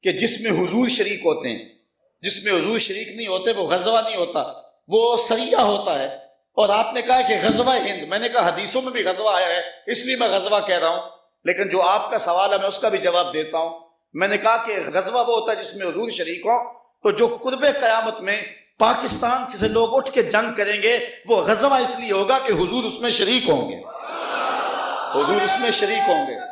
کہ جس میں حضور شریک ہوتے ہیں، جس میں حضور شریک نہیں ہوتے وہ غزوہ نہیں ہوتا، وہ سریہ ہوتا ہے۔ اور آپ نے کہا کہ غزوہ ہند، میں نے کہا حدیثوں میں بھی غزوہ آیا ہے اس لیے میں غزوہ کہہ رہا ہوں، لیکن جو آپ کا سوال ہے میں اس کا بھی جواب دیتا ہوں۔ میں نے کہا کہ غزوہ وہ ہوتا ہے جس میں حضور شریک ہوں، تو جو قرب قیامت میں پاکستان سے لوگ اٹھ کے جنگ کریں گے وہ غزوہ اس لیے ہوگا کہ حضور اس میں شریک ہوں گے، حضور اس میں شریک ہوں گے۔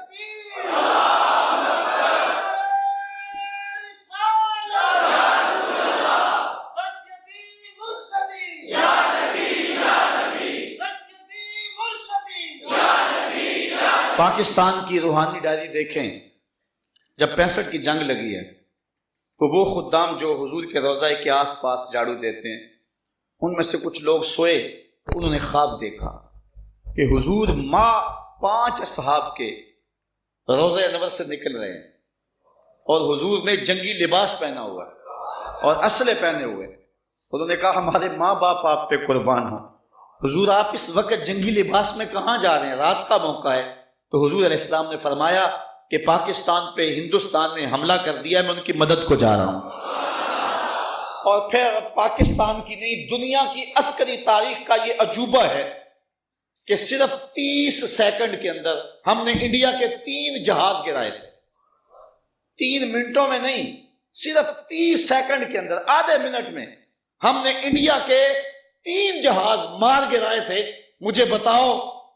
پاکستان کی روحانی ڈائری دیکھیں، جب 65 کی جنگ لگی ہے تو وہ خدام جو حضور کے روضہ کے آس پاس جھاڑو دیتے ہیں، ان میں سے کچھ لوگ سوئے، انہوں نے خواب دیکھا کہ حضور 5 اصحاب کے روضہ انور سے نکل رہے ہیں اور حضور نے جنگی لباس پہنا ہوا ہے اور اسلحے پہنے ہوئے۔ انہوں نے کہا ہمارے ماں باپ آپ پہ قربان ہوں، حضور آپ اس وقت جنگی لباس میں کہاں جا رہے ہیں؟ رات کا موقع ہے۔ تو حضور علیہ السلام نے فرمایا کہ پاکستان پہ ہندوستان نے حملہ کر دیا ہے، میں ان کی مدد کو جا رہا ہوں۔ اور پھر پاکستان کی نہیں دنیا کی عسکری تاریخ کا یہ عجوبہ ہے کہ صرف 30 سیکنڈ کے اندر ہم نے انڈیا کے 3 جہاز گرائے تھے، 3 منٹوں میں نہیں، صرف 30 سیکنڈ کے اندر، آدھے منٹ میں ہم نے انڈیا کے 3 جہاز مار گرائے تھے۔ مجھے بتاؤ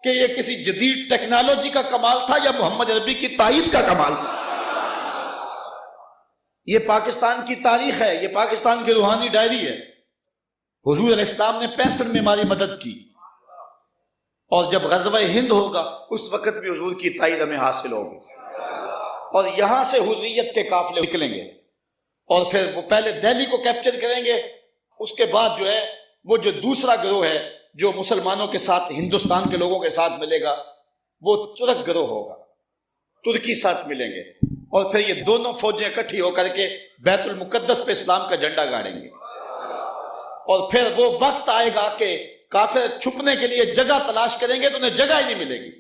کہ یہ کسی جدید ٹیکنالوجی کا کمال تھا یا محمد عربی کی تائید کا کمال تھا؟ یہ پاکستان کی تاریخ ہے، یہ پاکستان کی روحانی ڈائری ہے۔ حضور علیہ السلام نے 65 میں ہماری مدد کی، اور جب غزوہ ہند ہوگا اس وقت بھی حضور کی تائید ہمیں حاصل ہوگی، اور یہاں سے حریت کے قافلے نکلیں گے اور پھر وہ پہلے دہلی کو کیپچر کریں گے، اس کے بعد جو ہے وہ جو دوسرا گروہ ہے جو مسلمانوں کے ساتھ، ہندوستان کے لوگوں کے ساتھ ملے گا، وہ ترک گروہ ہوگا، ترکی ساتھ ملیں گے، اور پھر یہ دونوں فوجیں اکٹھی ہو کر کے بیت المقدس پہ اسلام کا جھنڈا گاڑیں گے، اور پھر وہ وقت آئے گا کہ کافر چھپنے کے لیے جگہ تلاش کریں گے تو انہیں جگہ ہی نہیں ملے گی۔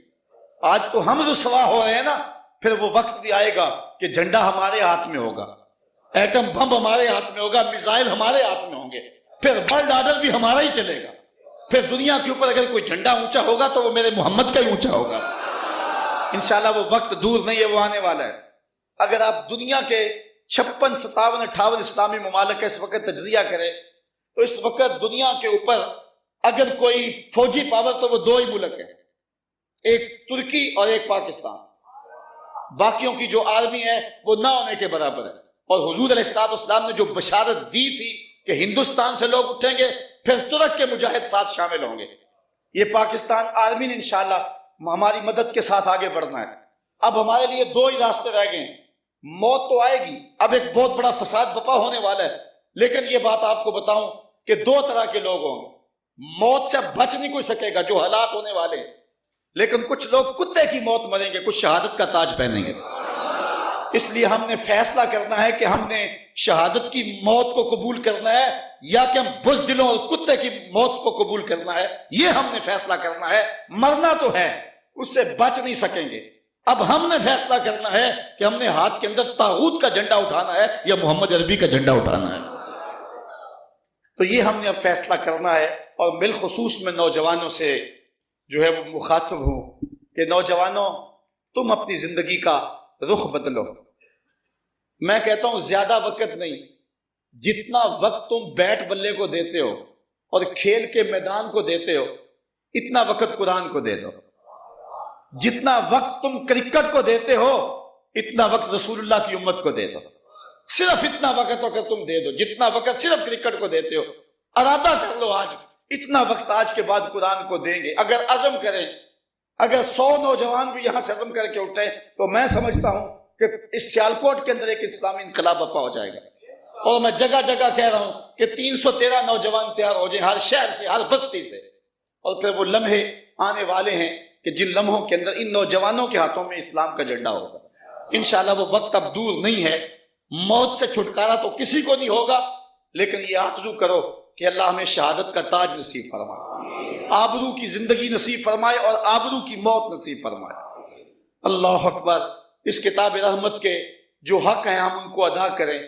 آج تو ہم رسوا ہو رہے ہیں نا پھر وہ وقت بھی آئے گا کہ جھنڈا ہمارے ہاتھ میں ہوگا، ایٹم بم ہمارے ہاتھ میں ہوگا، میزائل ہمارے ہاتھ میں ہوں گے، پھر ورلڈ آرڈر بھی ہمارا ہی چلے گا۔ پھر دنیا کے اوپر اگر کوئی جھنڈا اونچا ہوگا تو وہ میرے محمد کا ہی اونچا ہوگا۔ انشاءاللہ وہ وقت دور نہیں ہے، وہ آنے والا ہے۔ اگر آپ دنیا کے 56 57 58 اسلامی ممالک کا اس وقت تجزیہ کریں تو اس وقت دنیا کے اوپر اگر کوئی فوجی پاور تو وہ دو ہی ملک ہیں، ایک ترکی اور ایک پاکستان۔ باقیوں کی جو آرمی ہے وہ نہ ہونے کے برابر ہے۔ اور حضور علیہ السلام نے جو بشارت دی تھی کہ ہندوستان سے لوگ اٹھیں گے پھر ترک کے مجاہد ساتھ شامل ہوں گے، یہ پاکستان آرمی نے انشاءاللہ ہماری مدد کے ساتھ آگے بڑھنا ہے۔ اب ہمارے لیے دو ہی راستے رہ گئے ہیں، موت تو آئے گی، اب ایک بہت بڑا فساد بپا ہونے والا ہے، لیکن یہ بات آپ کو بتاؤں کہ دو طرح کے لوگ ہوں گے۔ موت سے بچ نہیں کوئی سکے گا، جو حالات ہونے والے ہیں، لیکن کچھ لوگ کتے کی موت مریں گے، کچھ شہادت کا تاج پہنیں گے۔ اس لیے ہم نے فیصلہ کرنا ہے کہ ہم نے شہادت کی موت کو قبول کرنا ہے یا کہ ہم بزدلوں اور کتے کی موت کو قبول کرنا ہے، یہ ہم نے فیصلہ کرنا ہے۔ مرنا تو ہے، اس سے بچ نہیں سکیں گے۔ اب ہم نے فیصلہ کرنا ہے کہ ہم نے ہاتھ کے اندر طاغوت کا جھنڈا اٹھانا ہے یا محمد عربی کا جھنڈا اٹھانا ہے۔ تو یہ ہم نے اب فیصلہ کرنا ہے، اور بالخصوص میں نوجوانوں سے جو ہے وہ مخاطب ہوں کہ نوجوانوں، تم اپنی زندگی کا رخ بدلو۔ میں کہتا ہوں زیادہ وقت نہیں، جتنا وقت تم بیٹ بلے کو دیتے ہو اور کھیل کے میدان کو دیتے ہو اتنا وقت قرآن کو دے دو۔ جتنا وقت تم کرکٹ کو دیتے ہو اتنا وقت رسول اللہ کی امت کو دے دو۔ صرف اتنا وقت اگر تم دے دو، جتنا وقت صرف کرکٹ کو دیتے ہو، ارادہ کر لو آج اتنا وقت آج کے بعد قرآن کو دیں گے۔ اگر عزم کریں، اگر 100 نوجوان بھی یہاں سے عزم کر کے اٹھیں تو میں سمجھتا ہوں کہ اس سیالکوٹ کے اندر ایک اسلامی انقلاب برپا ہو جائے گا۔ اور میں جگہ جگہ کہہ رہا ہوں کہ 313 نوجوان تیار ہو جائیں، ہر شہر سے، ہر بستی سے۔ اور پھر وہ لمحے آنے والے ہیں کہ جن لمحوں کے اندر ان نوجوانوں کے ہاتھوں میں اسلام کا جھنڈا ہوگا۔ انشاءاللہ وہ وقت اب دور نہیں ہے۔ موت سے چھٹکارا تو کسی کو نہیں ہوگا، لیکن یہ آرزو کرو کہ اللہ ہمیں شہادت کا تاج نصیب فرمائے، آبرو کی زندگی نصیب فرمائے اور آبرو کی موت نصیب فرمائے۔ اللہ اکبر۔ اس کتاب رحمت کے جو حق ہیں ہم ان کو ادا کریں۔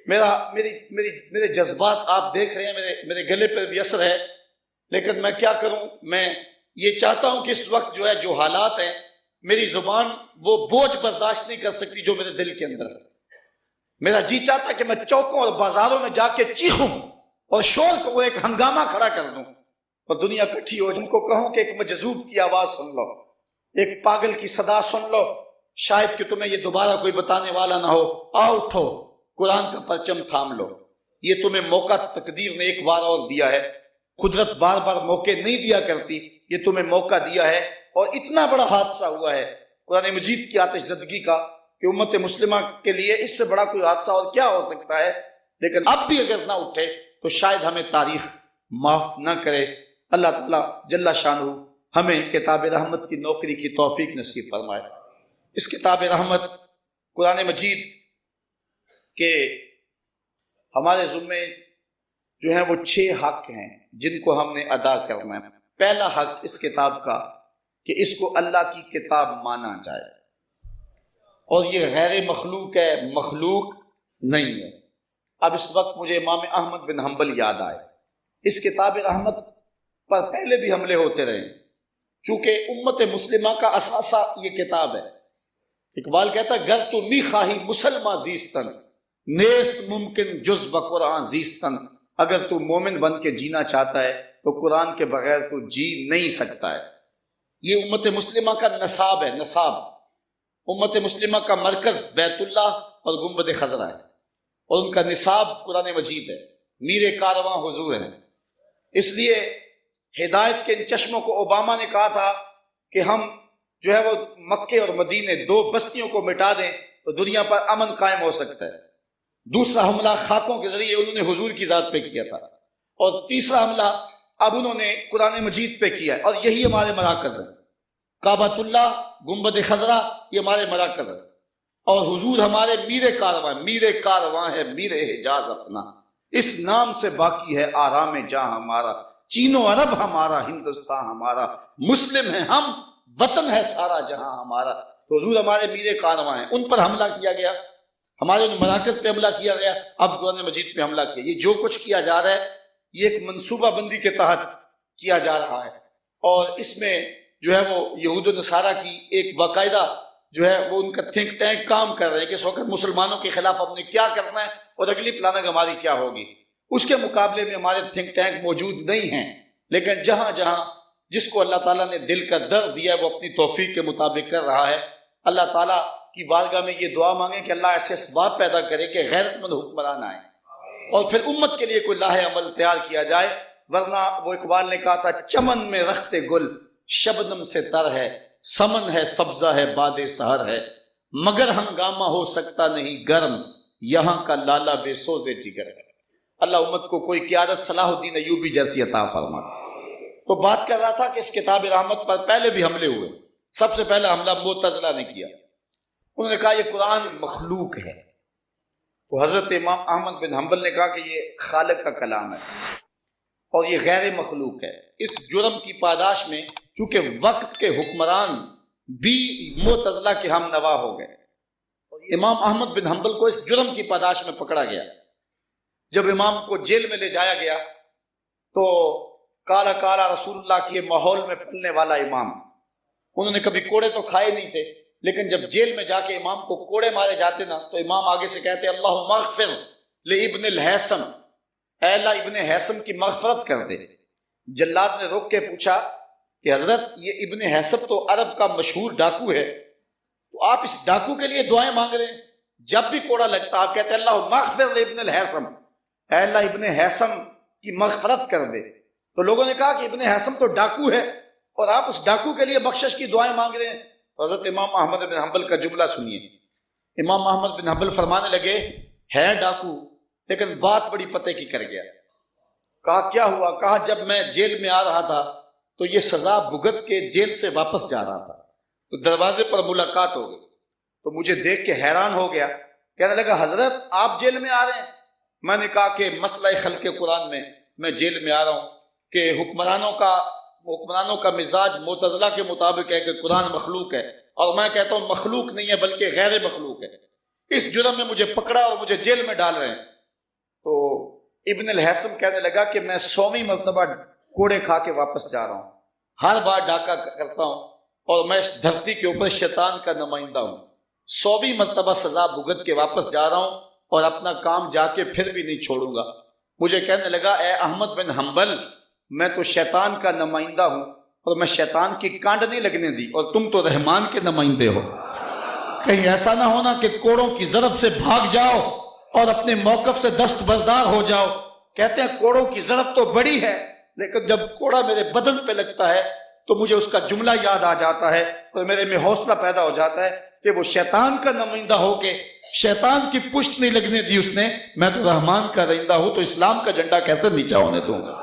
میرے جذبات آپ دیکھ رہے ہیں، میرے گلے پر بھی اثر ہے، لیکن میں کیا کروں؟ میں یہ چاہتا ہوں کہ اس وقت جو ہے جو حالات ہیں، میری زبان وہ بوجھ برداشت نہیں کر سکتی جو میرے دل کے اندر ہے۔ میرا جی چاہتا ہے کہ میں چوکوں اور بازاروں میں جا کے چیخوں اور شور کو ایک ہنگامہ کھڑا کر دوں اور دنیا اکٹھی ہو، جن کو کہوں کہ ایک مجذوب کی آواز سن لو، ایک پاگل کی صدا سن لو، شاید کہ تمہیں یہ دوبارہ کوئی بتانے والا نہ ہو، آؤ اٹھو، قرآن کا پرچم تھام لو۔ یہ تمہیں موقع تقدیر نے ایک بار اور دیا ہے، قدرت بار بار موقع نہیں دیا کرتی، یہ تمہیں موقع دیا ہے۔ اور اتنا بڑا حادثہ ہوا ہے قرآن مجید کی آتش زدگی کا کہ امت مسلمہ کے لیے اس سے بڑا کوئی حادثہ اور کیا ہو سکتا ہے، لیکن اب بھی اگر نہ اٹھے تو شاید ہمیں تاریخ معاف نہ کرے۔ اللہ تعالیٰ جل شانہ ہمیں کتاب رحمت کی نوکری کی توفیق نصیب فرمائے۔ اس کتاب رحمت قرآن مجید کے ہمارے ذمے جو ہیں وہ 6 حق ہیں جن کو ہم نے ادا کرنا ہے۔ پہلا حق اس کتاب کا کہ اس کو اللہ کی کتاب مانا جائے، اور یہ غیر مخلوق ہے، مخلوق نہیں ہے۔ اب اس وقت مجھے امام احمد بن حنبل یاد آئے۔ اس کتاب رحمت پر پہلے بھی حملے ہوتے رہے، چونکہ امت مسلمہ کا اثاثہ یہ کتاب ہے۔ اقبال کہتا ہے گر تو می خواہی مسلمہ زیستن، نیست ممکن جز بقرآن زیستن۔ اگر تو مومن بن کے جینا چاہتا ہے تو قرآن کے بغیر تو جی نہیں سکتا ہے۔ یہ امت مسلمہ کا نصاب ہے، نصاب۔ امت مسلمہ کا مرکز بیت اللہ اور گنبد خضرا ہے، اور ان کا نصاب قرآن مجید ہے، میر کارواں حضور ہے۔ اس لیے ہدایت کے ان چشموں کو اوباما نے کہا تھا کہ ہم جو ہے وہ مکے اور مدینے 2 بستیوں کو مٹا دیں تو دنیا پر امن قائم ہو سکتا ہے۔ دوسرا حملہ خاکوں کے ذریعے انہوں نے حضور کی ذات پہ کیا تھا، اور تیسرا حملہ اب انہوں نے قرآن مجید پہ کیا ہے، اور یہی ہمارے مراکز ہیں۔ کعبۃ اللہ، گنبد خضرا، یہ ہمارے مراکز ہیں، اور حضور ہمارے میر کارواں ہے، میر حجاز اپنا۔ اس نام سے باقی ہے آرام جہاں ہمارا، چین و عرب ہمارا، ہندوستان ہمارا، مسلم ہے ہم، وطن ہے سارا جہاں ہمارا۔ تو حضور ہمارے میر کانواں ہیں، ان پر حملہ کیا گیا، ہمارے مراکز پہ حملہ کیا گیا، اب قرآن مجید پہ حملہ کیا۔ یہ جو کچھ کیا جا رہا ہے یہ ایک منصوبہ بندی کے تحت کیا جا رہا ہے، اور اس میں جو ہے وہ یہود و نصارہ کی ایک باقاعدہ جو ہے وہ ان کا تھنک ٹینک کام کر رہے ہیں کہ اس وقت مسلمانوں کے خلاف ہم نے کیا کرنا ہے اور اگلی پلاننگ ہماری کیا ہوگی۔ اس کے مقابلے میں ہمارے تھنک ٹینک موجود نہیں ہیں، لیکن جہاں جہاں جس کو اللہ تعالیٰ نے دل کا درد دیا ہے وہ اپنی توفیق کے مطابق کر رہا ہے۔ اللہ تعالیٰ کی بارگاہ میں یہ دعا مانگیں کہ اللہ ایسے اسباب پیدا کرے کہ غیرت مند حکمران آئے اور پھر امت کے لیے کوئی لاہ عمل تیار کیا جائے، ورنہ وہ اقبال نے کہا تھا چمن میں رخت گل شبنم سے تر ہے، سمن ہے سبزہ ہے باد سحر ہے، مگر ہنگامہ ہو سکتا نہیں گرم، یہاں کا لالا بے سوز جگر ہے۔ اللہ امت کو کوئی قیادت صلاح الدین ایوبی جیسی عطا فرما۔ تو بات کر رہا تھا کہ اس کتاب رحمت پر پہلے بھی حملے ہوئے۔ سب سے پہلا حملہ معتزلہ نے کیا، انہوں نے کہا یہ قرآن مخلوق ہے، تو حضرت امام احمد بن حنبل نے کہا کہ یہ خالق کا کلام ہے اور یہ غیر مخلوق ہے۔ اس جرم کی پاداش میں چونکہ وقت کے حکمران بھی معتزلہ کے ہم نوا ہو گئے، امام احمد بن حنبل کو اس جرم کی پاداش میں پکڑا گیا۔ جب امام کو جیل میں لے جایا گیا تو کالا کالا رسول اللہ کے ماحول میں پلنے والا امام، انہوں نے کبھی کوڑے تو کھائے نہیں تھے، لیکن جب جیل میں جا کے امام کو کوڑے مارے جاتے نا تو امام آگے سے کہتے اللہم اغفر لابن الحیثم، اے اللہ ابن حیثم کی مغفرت کر دے۔ جلاد نے روک کے پوچھا کہ حضرت یہ ابن حیثم تو عرب کا مشہور ڈاکو ہے، تو آپ اس ڈاکو کے لیے دعائیں مانگ رہے ہیں؟ جب بھی کوڑا لگتا آپ کہتے ہیں اللہم اغفر لابن الحیثم، اے اللہ ابن حیثم کی مغفرت کر دے۔ تو لوگوں نے کہا کہ ابن حیثم تو ڈاکو ہے اور آپ اس ڈاکو کے لیے بخشش کی دعائیں مانگ رہے ہیں۔ حضرت امام احمد بن حنبل کا جملہ سنیے۔ امام احمد بن حنبل فرمانے لگے ہے ڈاکو لیکن بات بڑی پتے کی کر گیا۔ کہا کیا ہوا؟ کہا جب میں جیل میں آ رہا تھا تو یہ سزا بھگت کے جیل سے واپس جا رہا تھا تو دروازے پر ملاقات ہو گئی، تو مجھے دیکھ کے حیران ہو گیا، کہنے لگا حضرت آپ جیل میں آ رہے ہیں؟ میں نے کہا کہ مسئلہ خلق قرآن میں جیل میں آ رہا ہوں کہ حکمرانوں کا مزاج معتزلہ کے مطابق ہے کہ قرآن مخلوق ہے، اور میں کہتا ہوں مخلوق نہیں ہے بلکہ غیر مخلوق ہے۔ اس جرم میں مجھے پکڑا اور مجھے جیل میں ڈال رہے ہیں۔ تو ابن الحیثم کہنے لگا کہ میں 100ویں مرتبہ کوڑے کھا کے واپس جا رہا ہوں، ہر بار ڈاکہ کرتا ہوں اور میں اس دھرتی کے اوپر شیطان کا نمائندہ ہوں، 100ویں مرتبہ سزا بھگت کے واپس جا رہا ہوں اور اپنا کام جا کے پھر بھی نہیں چھوڑوں گا۔ مجھے کہنے لگا اے احمد بن حنبل میں تو شیطان کا نمائندہ ہوں اور میں شیطان کی کانڈ نہیں لگنے دی، اور تم تو رحمان کے نمائندے ہو، کہیں ایسا نہ ہونا کہ کوڑوں کی ضرب سے بھاگ جاؤ اور اپنے موقف سے دستبردار ہو جاؤ۔ کہتے ہیں کوڑوں کی ضرب تو بڑی ہے لیکن جب کوڑا میرے بدن پہ لگتا ہے تو مجھے اس کا جملہ یاد آ جاتا ہے اور میرے میں حوصلہ پیدا ہو جاتا ہے کہ وہ شیطان کا نمائندہ ہو کے شیطان کی پشت نہیں لگنے دی اس نے، میں تو رحمان کا رہندہ ہوں، تو اسلام کا جھنڈا کیسے نیچا ہونے دوں گا۔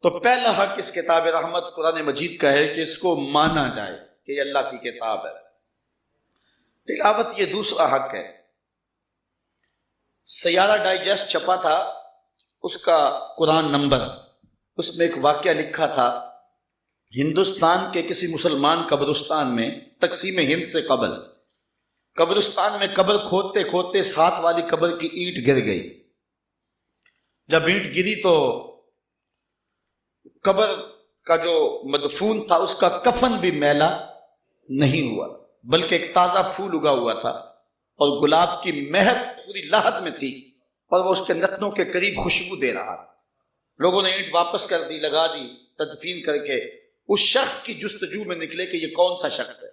تو پہلا حق اس کتاب رحمت قرآن مجید کا ہے کہ اس کو مانا جائے کہ یہ اللہ کی کتاب ہے۔ تلاوت یہ دوسرا حق ہے۔ سیارہ ڈائجسٹ چھپا تھا، اس کا قرآن نمبر، اس میں ایک واقعہ لکھا تھا ہندوستان کے کسی مسلمان قبرستان میں تقسیم ہند سے قبل قبرستان میں قبر کھودتے کھودتے 7 والی قبر کی اینٹ گر گئی۔ جب اینٹ گری تو قبر کا جو مدفون تھا اس کا کفن بھی میلا نہیں ہوا بلکہ ایک تازہ پھول اگا ہوا تھا اور گلاب کی مہک پوری لاحت میں تھی اور وہ اس کے نتنوں کے قریب خوشبو دے رہا تھا۔ لوگوں نے اینٹ واپس کر دی، لگا دی، تدفین کر کے اس شخص کی جستجو میں نکلے کہ یہ کون سا شخص ہے،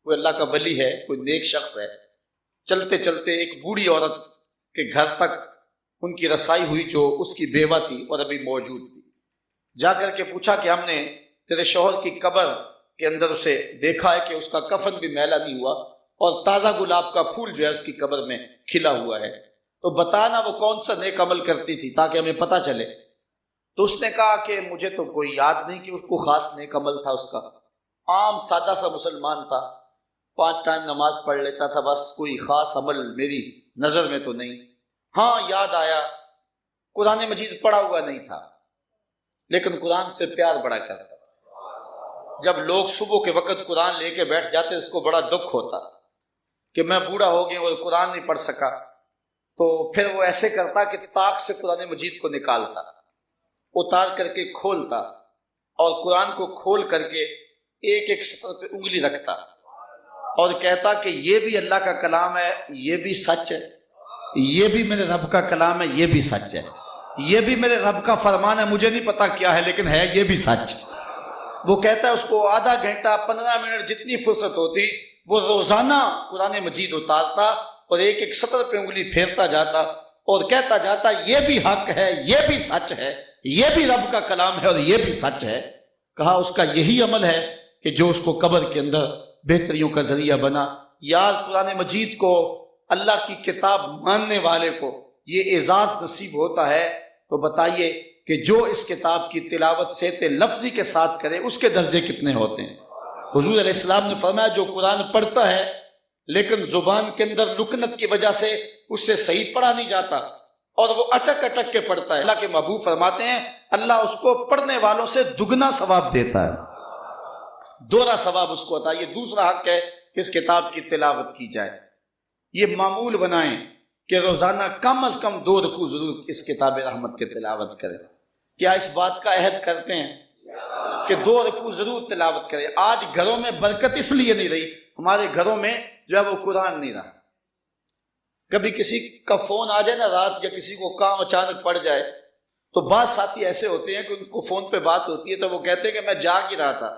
کوئی اللہ کا ولی ہے، کوئی نیک شخص ہے۔ چلتے چلتے ایک بوڑھی عورت کے گھر تک ان کی رسائی ہوئی جو اس کی بیوہ تھی اور ابھی موجود تھی۔ جا کر کے پوچھا کہ ہم نے تیرے شوہر کی قبر کے اندر اسے دیکھا ہے کہ اس کا کفن بھی میلا نہیں ہوا اور تازہ گلاب کا پھول جو ہے اس کی قبر میں کھلا ہوا ہے، تو بتانا وہ کون سا نیک عمل کرتی تھی تاکہ ہمیں پتہ چلے۔ تو اس نے کہا کہ مجھے تو کوئی یاد نہیں کہ اس کو خاص نیک عمل تھا، اس کا عام سادہ سا مسلمان تھا، 5 ٹائم نماز پڑھ لیتا تھا، بس کوئی خاص عمل میری نظر میں تو نہیں۔ ہاں یاد آیا قرآن مجید پڑھا ہوا نہیں تھا لیکن قرآن سے پیار بڑا کرتا، جب لوگ صبح کے وقت قرآن لے کے بیٹھ جاتے اس کو بڑا دکھ ہوتا کہ میں بوڑھا ہو گیا اور قرآن نہیں پڑھ سکا، تو پھر وہ ایسے کرتا کہ طاق سے قرآن مجید کو نکالتا، اتار کر کے کھولتا اور قرآن کو کھول کر کے ایک ایک سطر پہ انگلی رکھتا اور کہتا کہ یہ بھی اللہ کا کلام ہے، یہ بھی سچ ہے، یہ بھی میرے رب کا کلام ہے، یہ بھی سچ ہے، یہ بھی میرے رب کا فرمان ہے، مجھے نہیں پتا کیا ہے لیکن ہے یہ بھی سچ۔ وہ کہتا ہے اس کو آدھا گھنٹہ 15 منٹ جتنی فرصت ہوتی وہ روزانہ قرآن مجید اتارتا اور ایک ایک سطر پہ انگلی پھیرتا جاتا اور کہتا جاتا یہ بھی حق ہے، یہ بھی سچ ہے، یہ بھی رب کا کلام ہے اور یہ بھی سچ ہے۔ کہا اس کا یہی عمل ہے کہ جو اس کو قبر کے اندر بہتریوں کا ذریعہ بنا۔ یار قرآن مجید کو، اللہ کی کتاب ماننے والے کو یہ اعزاز نصیب ہوتا ہے تو بتائیے کہ جو اس کتاب کی تلاوت صحت لفظی کے ساتھ کرے اس کے درجے کتنے ہوتے ہیں۔ حضور علیہ السلام نے فرمایا جو قرآن پڑھتا ہے لیکن زبان کے اندر لکنت کی وجہ سے اس سے صحیح پڑھا نہیں جاتا اور وہ اٹک اٹک کے پڑھتا ہے، اللہ کے محبوب فرماتے ہیں اللہ اس کو پڑھنے والوں سے دگنا ثواب دیتا ہے، دوہرا ثواب اس کو عطا۔ یہ دوسرا حق ہے کہ اس کتاب کی تلاوت کی جائے۔ یہ معمول بنائیں کہ روزانہ کم از کم 2 رکوع ضرور اس کتاب رحمت کی تلاوت کریں۔ کیا اس بات کا عہد کرتے ہیں کہ 2 رکوع ضرور تلاوت کریں؟ آج گھروں میں برکت اس لیے نہیں رہی، ہمارے گھروں میں جو ہے وہ قرآن نہیں رہا۔ کبھی کسی کا فون آ جائے نا رات، یا کسی کو کام اچانک پڑ جائے، تو بعض ساتھی ایسے ہوتے ہیں کہ ان کو فون پہ بات ہوتی ہے تو وہ کہتے ہیں کہ میں جاگ ہی رہا تھا،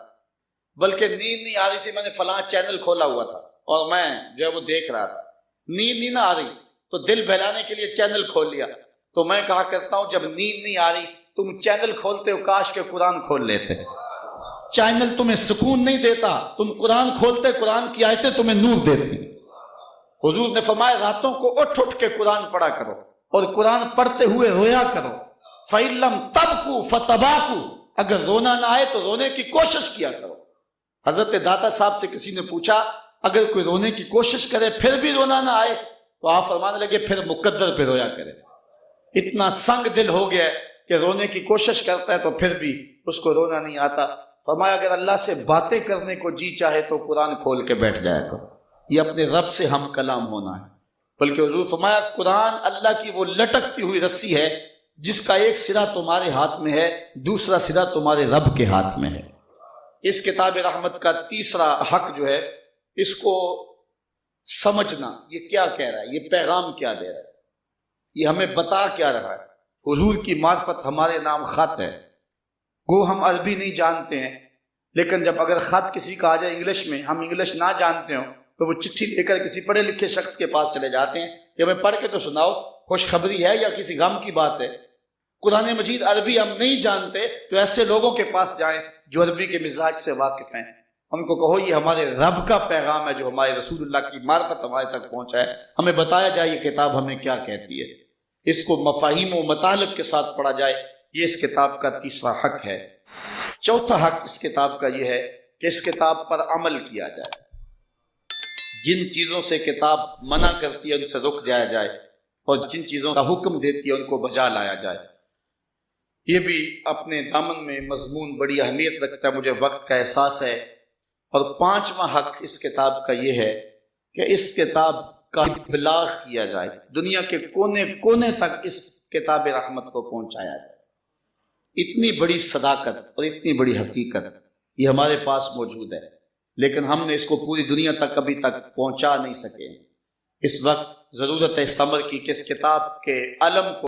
بلکہ نیند نہیں آ رہی تھی، میں نے فلاں چینل کھولا ہوا تھا اور میں جو ہے وہ دیکھ رہا تھا، نیند نہیں نہ آ رہی تو دل بہلانے کے لیے چینل کھول لیا۔ تو میں کہا کرتا ہوں جب نیند نہیں آ رہی تم چینل کھولتے ہو، کاش کے قرآن کھول لیتے۔ چینل تمہیں سکون نہیں دیتا، تم قرآن کھولتے، قرآن کی آیتیں تمہیں نور دیتی۔ حضور نے فرمایا راتوں کو اٹھ اٹھ کے قرآن پڑھا کرو اور قرآن پڑھتے ہوئے رویا کرو۔ فَإِن لَمْ تَبْكُوا فَتَبَاكُوا، اگر رونا نہ آئے تو رونے کی کوشش کیا کرو۔ حضرت داتا صاحب سے کسی نے پوچھا اگر کوئی رونے کی کوشش کرے پھر بھی رونا نہ آئے تو آپ فرمانے لگے پھر مقدر پہ رویا کرے۔ اتنا سنگ دل ہو گیا ہے کہ رونے کی کوشش کرتا ہے تو پھر بھی اس کو رونا نہیں آتا۔ فرمایا اگر اللہ سے باتیں کرنے کو جی چاہے تو قرآن کھول کے بیٹھ جایا کرو، یہ اپنے رب سے ہم کلام ہونا ہے۔ بلکہ حضور فرمایا قرآن اللہ کی وہ لٹکتی ہوئی رسی ہے جس کا ایک سرا تمہارے ہاتھ میں ہے، دوسرا سرا تمہارے رب کے ہاتھ میں ہے۔ اس کتاب رحمت کا تیسرا حق جو ہے اس کو سمجھنا، یہ کیا کہہ رہا ہے، یہ پیغام کیا دے رہا ہے، یہ ہمیں بتا کیا رہا ہے۔ حضور کی معرفت ہمارے نام خط ہے، گو ہم عربی نہیں جانتے ہیں لیکن جب اگر خط کسی کا آ جائے انگلش میں، ہم انگلش نہ جانتے ہوں تو وہ چٹھی لے کر کسی پڑھے لکھے شخص کے پاس چلے جاتے ہیں کہ ہمیں پڑھ کے تو سناؤ، خوشخبری ہے یا کسی غم کی بات ہے۔ قرآن مجید عربی ہم نہیں جانتے تو ایسے لوگوں کے پاس جائیں جو عربی کے مزاج سے واقف ہیں، ان کو کہو یہ ہمارے رب کا پیغام ہے جو ہمارے رسول اللہ کی معرفت ہمارے تک پہنچا ہے، ہمیں بتایا جائے یہ کتاب ہمیں کیا کہتی ہے، اس کو مفاہیم و مطالب کے ساتھ پڑھا جائے، یہ اس کتاب کا تیسرا حق ہے۔ چوتھا حق اس کتاب کا یہ ہے کہ اس کتاب پر عمل کیا جائے، جن چیزوں سے کتاب منع کرتی ہے ان سے رک جایا جائے اور جن چیزوں کا حکم دیتی ہے ان کو بجا لایا جائے۔ یہ بھی اپنے دامن میں مضمون بڑی اہمیت رکھتا ہے، مجھے وقت کا احساس ہے۔ اور پانچواں حق اس کتاب کا یہ ہے کہ اس کتاب کا ابلاغ کیا جائے، دنیا کے کونے کونے تک اس کتاب رحمت کو پہنچایا جائے۔ اتنی بڑی صداقت اور اتنی بڑی حقیقت یہ ہمارے پاس موجود ہے لیکن ہم نے اس کو پوری دنیا تک ابھی تک پہنچا نہیں سکے۔ اس وقت ضرورت ہے اس عمل کی کہ اس کتاب کے علم کو